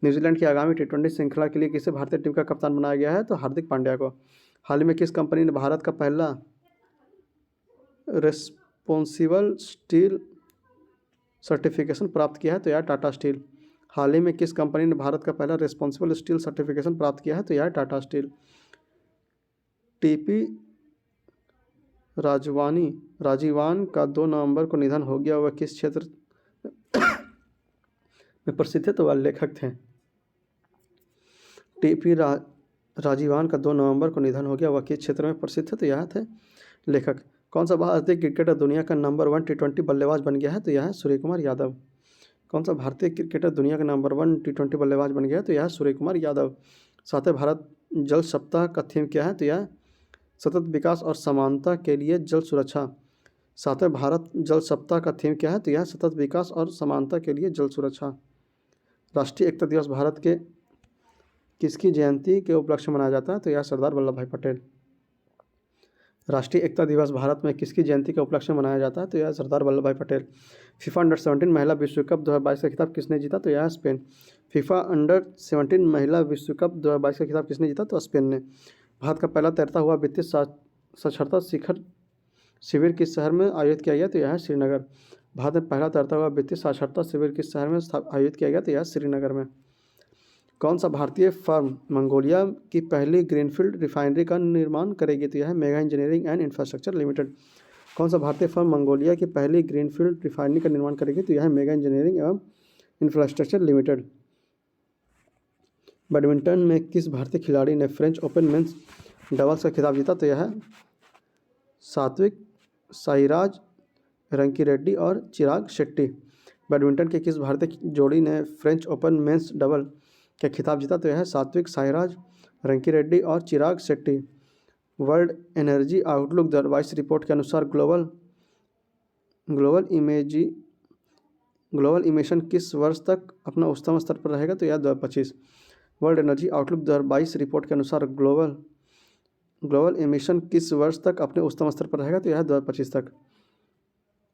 न्यूजीलैंड की आगामी T20 श्रृंखला के लिए किसे भारतीय टीम का कप्तान बनाया गया है? तो हार्दिक पांड्या को। हाल ही में किस कंपनी ने भारत का पहला रेस्पॉन्सिबल स्टील सर्टिफिकेशन प्राप्त किया है? तो यह टाटा स्टील। हाल ही में किस कंपनी ने भारत का पहला रेस्पॉन्सिबल स्टील सर्टिफिकेशन प्राप्त किया है? तो यह टाटा स्टील। TP राजीवान का 2 नवंबर को निधन हो गया। वह किस क्षेत्र में प्रसिद्ध थे तो वह लेखक थे। टीपी राजीवान का 2 नवंबर को निधन हो गया, वह किस क्षेत्र में प्रसिद्ध थे तो यह थे लेखक। कौन सा भारतीय क्रिकेटर दुनिया का नंबर 1 T20 बल्लेबाज बन गया है तो यह है सूर्य कुमार यादव। कौन सा भारतीय क्रिकेटर दुनिया का नंबर 1 T20 बल्लेबाज बन गया है तो यह है सूर्य कुमार यादव। 7वें भारत जल सप्ताह का थीम क्या है तो यह सतत विकास और समानता के लिए जल सुरक्षा। 7वें भारत जल सप्ताह का थीम क्या है तो यह सतत विकास और समानता के लिए जल सुरक्षा। राष्ट्रीय एकता दिवस भारत के किसकी जयंती के उपलक्ष्य में मनाया जाता है तो यह सरदार वल्लभ भाई पटेल। राष्ट्रीय एकता दिवस भारत में किसकी जयंती के उपलक्ष्य में मनाया जाता है तो यह सरदार वल्लभ भाई पटेल। फीफा अंडर-17 महिला विश्व कप 2022 का खिताब किसने जीता तो यह है स्पेन। फीफा अंडर-17 महिला विश्व कप 2022 का खिताब किसने जीता तो स्पेन ने। भारत का पहला तैरता हुआ वित्तीय साक्षरता शिखर शिविर किस शहर में आयोजित किया गया तो यह है श्रीनगर। भारत में पहला तैरता हुआ वित्तीय साक्षरता शिविर किस शहर में आयोजित किया गया तो यह है श्रीनगर में। कौन सा भारतीय फर्म मंगोलिया की पहली ग्रीनफील्ड रिफाइनरी का निर्माण करेगी तो यह है mega engineering and infrastructure limited. कौन सा भारतीय फर्म मंगोलिया की पहली ग्रीनफील्ड रिफाइनरी का निर्माण करेगी तो यह है मेगा इंजीनियरिंग एवं इंफ्रास्ट्रक्चर लिमिटेड। बैडमिंटन में किस भारतीय खिलाड़ी ने फ्रेंच ओपन मेंस डबल्स का खिताब जीता तो यह है सात्विक साईराज रंकीरेड्डी और चिराग शेट्टी। बैडमिंटन के किस भारतीय जोड़ी ने फ्रेंच ओपन मेंस डबल का खिताब जीता तो यह है सात्विक साईराज रंकीरेड्डी और Chirag Shetty. World energy outlook 2022 report के अनुसार ग्लोबल इमिशन किस वर्ष तक अपना उच्चतम स्तर पर रहेगा तो यह 2025। वर्ल्ड एनर्जी आउटलुक 2022 रिपोर्ट के अनुसार ग्लोबल इमिशन किस वर्ष तक अपने उच्चतम स्तर पर रहेगा तो यह 2025 तक।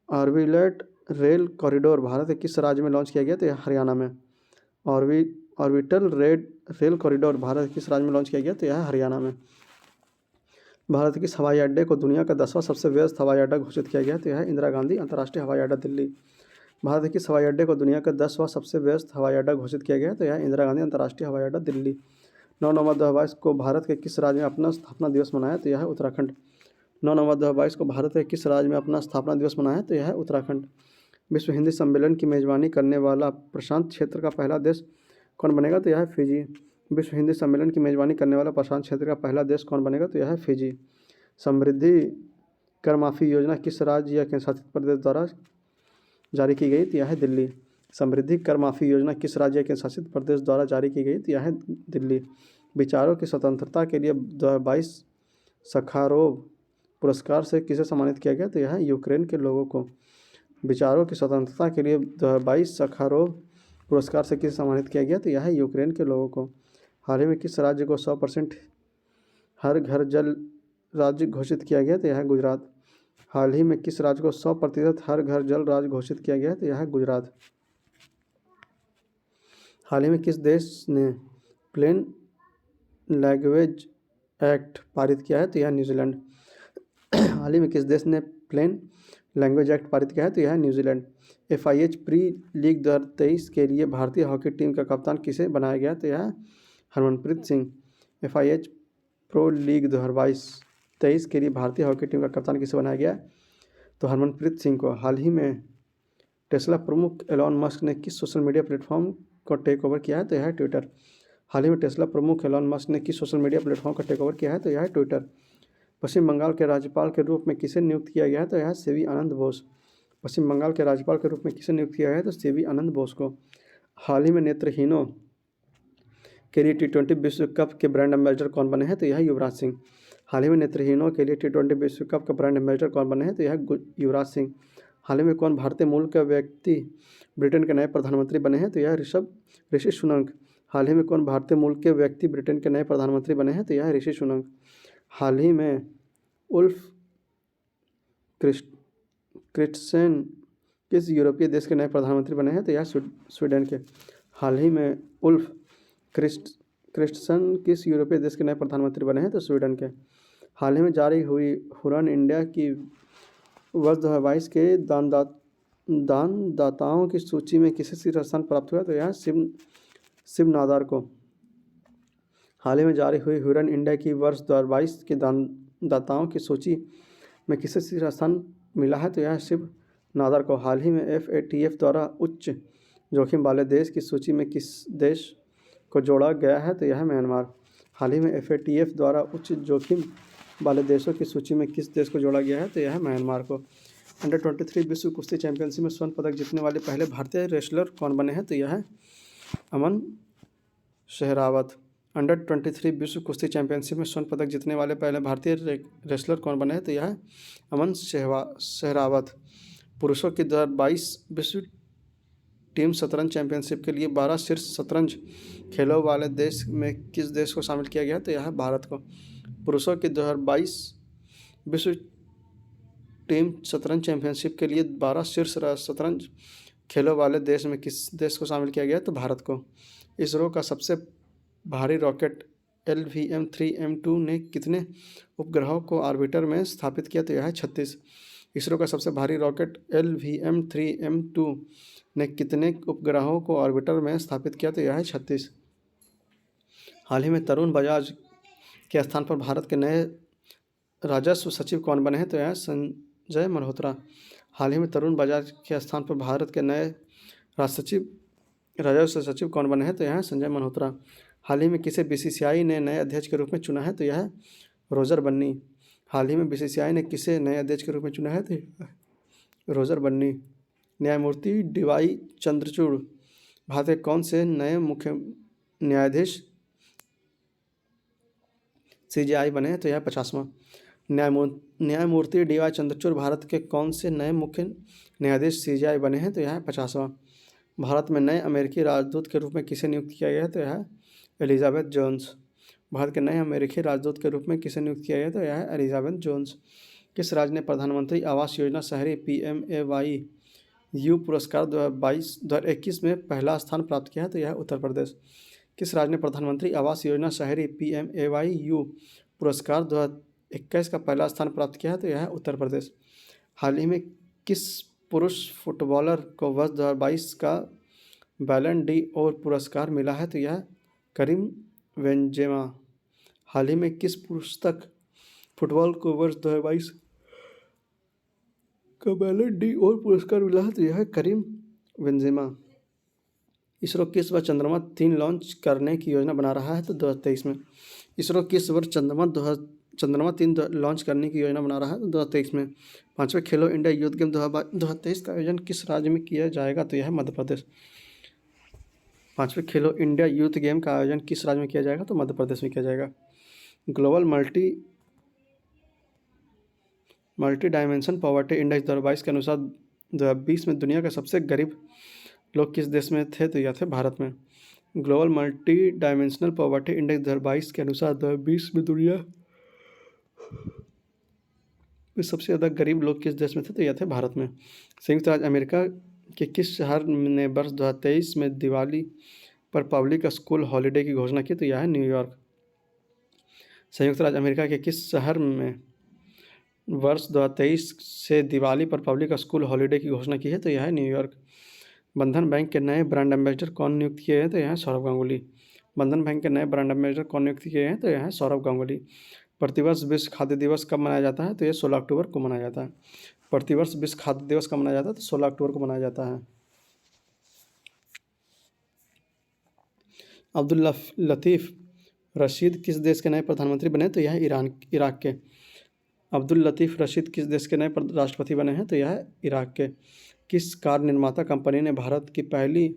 ऑर्बिलेट रेल कॉरिडोर भारत के किस राज्य में लॉन्च किया गया तो यह हरियाणा में। ऑर्बिटल रेल कॉरिडोर भारत के किस राज्य में लॉन्च किया गया तो यह हरियाणा में। भारत के किस हवाई अड्डे को दुनिया का 10वां सबसे व्यस्त हवाई अड्डा घोषित किया गया तो यह इंदिरा गांधी अंतर्राष्ट्रीय हवाई अड्डा दिल्ली। भारत के किस हवाई अड्डे को दुनिया का 10वां सबसे व्यस्त हवाई अड्डा घोषित किया गया तो यह इंदिरा गांधी अंतर्राष्ट्रीय हवाई अड्डा दिल्ली। 9 नवंबर 2022 को भारत के किस राज्य में अपना स्थापना दिवस मनाया तो यह है उत्तराखंड। 9 नवंबर 2022 को भारत के किस राज्य में अपना स्थापना दिवस मनाया तो यह है उत्तराखंड। विश्व हिंदी सम्मेलन की मेजबानी करने वाला प्रशांत क्षेत्र का पहला देश कौन बनेगा तो यह है फिजी। विश्व हिंदी सम्मेलन की मेजबानी करने वाला प्रशांत क्षेत्र का पहला देश कौन बनेगा तो यह है फिजी। समृद्धि कर माफ़ी योजना किस राज्य या केंद्रशासित प्रदेश द्वारा जारी की गई तो यह है दिल्ली। समृद्धि कर माफ़ी योजना किस राज्य या केंद्रशासित प्रदेश द्वारा जारी की गई तो यह है दिल्ली। विचारों की स्वतंत्रता के लिए 2022 सखारोव पुरस्कार से किसे सम्मानित किया गया तो यह है यूक्रेन के लोगों को। विचारों की स्वतंत्रता के लिए 2022 सखारोव पुरस्कार से किसे सम्मानित किया गया तो यह है यूक्रेन के लोगों को। हाल ही में किस राज्य को 100% हर घर जल राज्य घोषित किया गया तो यह है गुजरात। हाल ही में किस राज्य को 100% हर घर जल राज्य घोषित किया गया तो यह है गुजरात। हाल ही में किस देश ने प्लेन लैंग्वेज एक्ट पारित किया है तो यह न्यूजीलैंड। हाल ही में किस देश ने प्लेन लैंग्वेज एक्ट पारित किया है तो यह है न्यूजीलैंड। FIH प्री लीग 2023 के लिए भारतीय हॉकी टीम का कप्तान किसे बनाया गया तो यह है Harmanpreet Singh. FIH pro league 2022-23 के लिए भारतीय हॉकी टीम का कप्तान किसे बनाया गया तो हरमनप्रीत सिंह को। हाल ही में टेस्ला प्रमुख एलॉन मस्क ने किस सोशल मीडिया प्लेटफॉर्म को टेक ओवर किया है तो यह है ट्विटर। हाल ही में टेस्ला प्रमुख एलॉन मस्क ने किस सोशल मीडिया प्लेटफॉर्म का टेक ओवर किया है तो यह है ट्विटर। पश्चिम बंगाल के राज्यपाल के रूप में किसे नियुक्त किया गया है तो यह है सीवी आनंद बोस। पश्चिम बंगाल के राज्यपाल के रूप में किसे नियुक्त किया गया है तो सीवी आनंद बोस को। हाल ही में नेत्रहीनों के लिए T20 विश्व कप के ब्रांड एम्बेसडर कौन बने हैं तो यह है युवराज सिंह। हाल ही में नेत्रहीनों के लिए T20 विश्व कप का ब्रांड एम्बेसडर कौन बने हैं तो यह है युवराज सिंह। हाल ही में कौन भारतीय मूल का व्यक्ति ब्रिटेन के नए प्रधानमंत्री बने हैं तो यह ऋषि सुनक। हाल ही में कौन भारतीय मूल के व्यक्ति ब्रिटेन के नए प्रधानमंत्री बने हैं तो यह है ऋषि सुनक। हाल ही में उल्फ क्रिस्टसन किस यूरोपीय देश के नए प्रधानमंत्री बने हैं तो यह स्वीडन के। हाल ही में उल्फ क्रिस्टसन किस यूरोपीय देश के नए प्रधानमंत्री बने हैं तो स्वीडन के। हाल ही में जारी हुई हुरन इंडिया की वर्ष 2022 के दानदाताओं की सूची में किसे शीर्ष स्थान प्राप्त हुआ तो यह शिव नादार को। हाल ही में जारी हुई हुरन इंडिया की वर्ष 2022 के दानदाताओं की सूची में किसे शीर्ष स्थान मिला है तो यह शिव नादार को। हाल ही में FATF द्वारा उच्च जोखिम वाले देश की सूची में किस देश को जोड़ा गया है? तो यह है म्यांमार। हाल ही में FATF द्वारा उच्च जोखिम वाले देशों की सूची में किस देश को जोड़ा गया है? तो यह है म्यांमार को। अंडर-23 विश्व कुश्ती चैंपियनशिप में स्वर्ण पदक जीतने वाले पहले भारतीय रेसलर कौन बने हैं? तो यह है अमन शेहरावत। अंडर-23 विश्व कुश्ती चैंपियनशिप में स्वर्ण पदक जीतने वाले पहले भारतीय रेसलर कौन बने हैं? तो यह है अमन शेहरावत। पुरुषों की 2022 विश्व टीम शतरंज चैंपियनशिप के लिए 12 शीर्ष शतरंज खेलों वाले देश में किस देश को शामिल किया गया? तो यह है भारत को। पुरुषों की 2022 विश्व टीम शतरंज चैंपियनशिप के लिए 12 शीर्ष शतरंज खेलों वाले देश में किस देश को शामिल किया गया? तो भारत को। इसरो का सबसे भारी रॉकेट LVM-3M2 ने कितने उपग्रहों को ऑर्बिटर में स्थापित किया? तो यह है 36। इसरो का सबसे भारी रॉकेट LVM-3M2 ने कितने उपग्रहों को ऑर्बिटर में स्थापित किया? तो यह है 36। हाल ही में तरुण बजाज के स्थान पर भारत के नए राजस्व सचिव कौन बने हैं? तो यह है संजय मल्होत्रा। हाल ही में तरुण बजाज के स्थान पर भारत के नए राजस्व सचिव कौन बने हैं? तो यह है संजय मल्होत्रा। हाल ही में किसे BCCI ने नए अध्यक्ष के रूप में चुना है? तो यह है रोजर बन्नी। हाल ही में BCCI ने किसे नए अध्यक्ष के रूप में चुना है? तो रोजर बन्नी। न्यायमूर्ति DY चंद्रचूड़ भारत के कौन से नए मुख्य न्यायाधीश CJI बने हैं? तो यह 50वां। न्यायमूर्ति DY चंद्रचूड़ भारत के कौन से नए मुख्य न्यायाधीश CJI बने हैं? तो यह है 50वां। भारत में नए अमेरिकी राजदूत के रूप में किसे नियुक्त किया गया है? तो यह है एलिजाबेथ जोन्स। भारत के नए अमेरिकी राजदूत के रूप में किसे नियुक्त किया गया? तो यह है एलिजाबेथ जोन्स। किस राज्य ने प्रधानमंत्री आवास योजना शहरी PMAYU पुरस्कार 2021 में पहला स्थान प्राप्त किया है? तो यह है उत्तर प्रदेश। किस राज्य ने प्रधानमंत्री आवास योजना शहरी PMAYU पुरस्कार 2021 का पहला स्थान प्राप्त किया है? तो यह है उत्तर प्रदेश। हाल ही में किस पुरुष फुटबॉलर को वर्ष 2022 का बैलन ड'ओर पुरस्कार मिला है? तो यह करीम बेंजेमा। हाल ही में किस पुरुष तक फुटबॉल को वर्ष 2022 का बैलन ड'ओर पुरस्कार मिला है? तो यह है करीम बेंजेमा। इसरो किस वर्ष चंद्रमा-3 लॉन्च करने की योजना बना रहा है? तो 2023 में। इसरो किस वर्ष चंद्रमा-3 लॉन्च करने की योजना बना रहा है? तो 2023 में। 5वें खेलो इंडिया यूथ गेम 2023 का आयोजन किस राज्य में किया जाएगा? तो यह है मध्य प्रदेश। 5वें खेलो इंडिया यूथ गेम का आयोजन किस राज्य में किया जाएगा? तो मध्य प्रदेश में किया जाएगा। Global multi dimension poverty index 2022 के अनुसार 2020 में दुनिया के सबसे गरीब लोग किस देश में थे? तो यह थे भारत में। Global multi dimensional poverty index 2022 के अनुसार 2020 में दुनिया में सबसे ज़्यादा गरीब लोग किस देश में थे? तो यह थे भारत में। संयुक्त राज्य अमेरिका के किस शहर ने वर्ष 2023 में दिवाली पर पब्लिक स्कूल हॉलीडे की घोषणा की? तो यह है न्यूयॉर्क। संयुक्त राज्य अमेरिका के किस शहर में वर्ष 2023 से दिवाली पर पब्लिक स्कूल हॉलीडे की घोषणा की है? तो यह है न्यूयॉर्क। बंधन बैंक के नए ब्रांड एम्बेसडर कौन नियुक्त किए हैं? तो यह है सौरभ गांगुली। बंधन बैंक के नए ब्रांड एम्बेसडर कौन नियुक्त किए हैं? तो यह है सौरभ गांगुली। प्रतिवर्ष विश्व खाद्य दिवस कब मनाया जाता है? तो यह 16 अक्टूबर को मनाया जाता है। प्रतिवर्ष विश्व खाद्य दिवस कब मनाया जाता है? तो 16 अक्टूबर को मनाया जाता है। अब्दुल लतीफ़ रशीद किस देश के नए प्रधानमंत्री बने? तो यह है इराक के। अब्दुल लतीफ़ रशीद किस देश के नए राष्ट्रपति बने हैं? तो यह है इराक के। किस कार निर्माता कंपनी ने भारत की पहली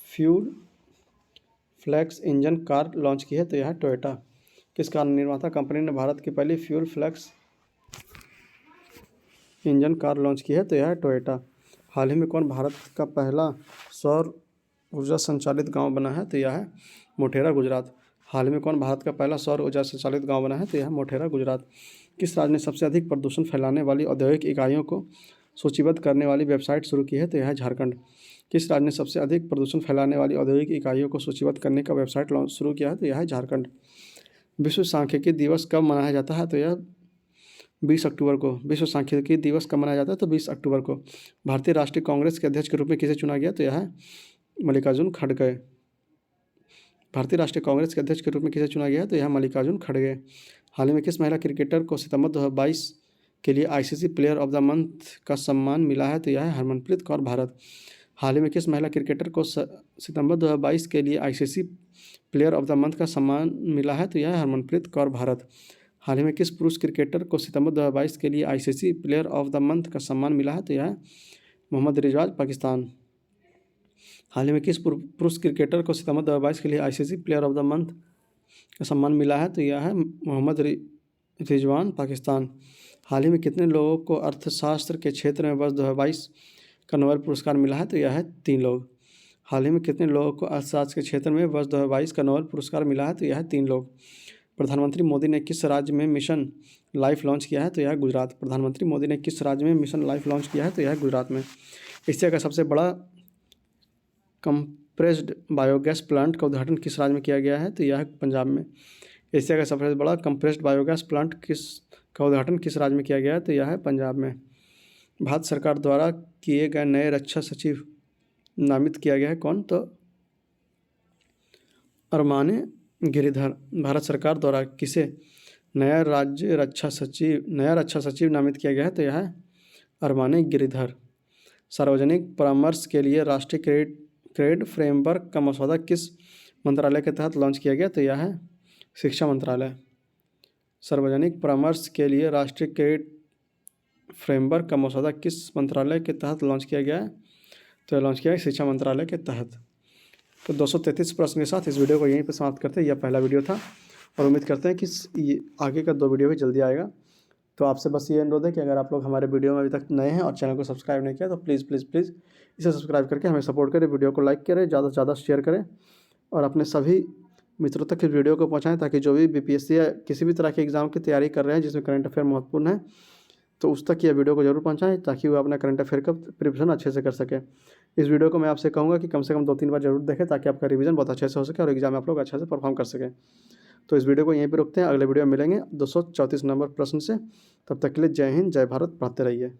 fuel flex engine car launch की है? तो यह है टोयोटा। किस कार निर्माता कंपनी ने भारत की पहली fuel flex engine car launch की है? तो यह है टोयोटा। हाल ही में कौन भारत का पहला सौर ऊर्जा संचालित गांव बना है? तो यह है मोटेरा गुजरात। हाल ही में कौन भारत का पहला सौर ऊर्जा संचालित गांव बना है? तो यह है मोटेरा गुजरात। किस राज्य ने सबसे अधिक प्रदूषण फैलाने वाली औद्योगिक इकाइयों को सूचीबद्ध करने वाली वेबसाइट शुरू की है? तो यह है झारखंड। किस राज्य ने सबसे अधिक प्रदूषण फैलाने वाली औद्योगिक इकाइयों को सूचीबद्ध करने का वेबसाइट लॉन्च शुरू किया है? तो यह है झारखंड। विश्व सांख्यिकी दिवस कब मनाया जाता है? तो यह 20 अक्टूबर को। विश्व सांख्यिकी दिवस कब मनाया जाता है? तो 20 अक्टूबर को। भारतीय राष्ट्रीय कांग्रेस के अध्यक्ष के रूप में किसे चुना गया? तो यह है मल्लिकार्जुन खड़गे। भारतीय राष्ट्रीय कांग्रेस के अध्यक्ष के रूप में किसे चुना गया है? तो यह मल्लिकार्जुन खड़गे। हाल ही में किस महिला क्रिकेटर को सितंबर 2022 के लिए ICC player of the month का सम्मान मिला है? तो यह है हरमनप्रीत कौर भारत। हाल ही में किस महिला क्रिकेटर को सितंबर 2022 के लिए ICC player of the month का सम्मान मिला है? तो यह है हरमनप्रीत कौर भारत। हाल ही में किस पुरुष क्रिकेटर को सितंबर 2022 के लिए ICC player of the month का सम्मान मिला है? तो यह है मोहम्मद रिजवान पाकिस्तान। हाल ही में किस पुरुष क्रिकेटर को सितंबर 2022 के लिए ICC player of the month का सम्मान मिला है? तो यह है मोहम्मद रिजवान पाकिस्तान। हाल ही में कितने लोगों को अर्थशास्त्र के क्षेत्र में वर्ष 2022 का नोबेल पुरस्कार मिला है? तो यह है 3 लोग। हाल ही में कितने लोगों को अर्थशास्त्र के क्षेत्र में वर्ष 2022 का नोबेल पुरस्कार मिला है? तो यह है 3 लोग। प्रधानमंत्री मोदी ने किस राज्य में मिशन लाइफ लॉन्च किया है? तो यह है गुजरात। प्रधानमंत्री मोदी ने किस राज्य में मिशन लाइफ लॉन्च किया है? तो यह है गुजरात में। एशिया का सबसे बड़ा कंप्रेस्ड बायोगैस प्लांट का उद्घाटन किस राज्य में किया गया है? तो यह है पंजाब में। एशिया का सबसे बड़ा कंप्रेस्ड बायोगैस प्लांट का उद्घाटन किस राज्य में किया गया है? तो यह है पंजाब में। भारत सरकार द्वारा किए गए नए रक्षा सचिव नामित किया गया है कौन? तो अरमाने गिरिधर। भारत सरकार द्वारा किसे नया रक्षा सचिव नामित किया गया है? तो यह है अरमाने गिरिधर। सार्वजनिक परामर्श के लिए राष्ट्रीय क्रेडिट फ्रेमवर्क का मसौदा किस मंत्रालय के तहत लॉन्च किया गया? तो यह है शिक्षा मंत्रालय। सार्वजनिक परामर्श के लिए राष्ट्रीय क्रेडिट फ्रेमवर्क का मसौदा किस मंत्रालय के तहत लॉन्च किया गया है? तो लॉन्च किया है शिक्षा मंत्रालय के तहत। तो 233 प्रश्न के साथ इस वीडियो को यहीं पर समाप्त करते हैं। यह पहला वीडियो था और उम्मीद करते हैं कि ये आगे का 2 वीडियो भी जल्दी आएगा। तो आपसे बस ये अनुरोध है कि अगर आप लोग हमारे वीडियो में अभी तक नए हैं और चैनल को सब्सक्राइब नहीं किया तो प्लीज़ इसे सब्सक्राइब करके हमें सपोर्ट करें, वीडियो को लाइक करें, ज़्यादा से ज़्यादा शेयर करें और अपने सभी मित्रों तक इस वीडियो को पहुँचाएँ ताकि जो भी बीपीएससी या किसी भी तरह के एग्ज़ाम की तैयारी कर रहे हैं जिसमें करंट अफेयर महत्वपूर्ण है तो उस तक यह वीडियो को जरूर पहुँचाएँ ताकि वो अपना करंट अफेयर का प्रिपरेशन अच्छे से कर सकें। इस वीडियो को मैं आपसे कहूँगा कि कम से कम 2-3 बार जरूर देखें ताकि आपका रिवीजन बहुत अच्छे से हो सके और एग्जाम में आप लोग अच्छे से परफॉर्म कर सकें। तो इस वीडियो को यहीं पे रोकते हैं, अगले वीडियो में मिलेंगे 234 नंबर प्रश्न से। तब तक के लिए जय हिंद, जय भारत, पढ़ते रहिए।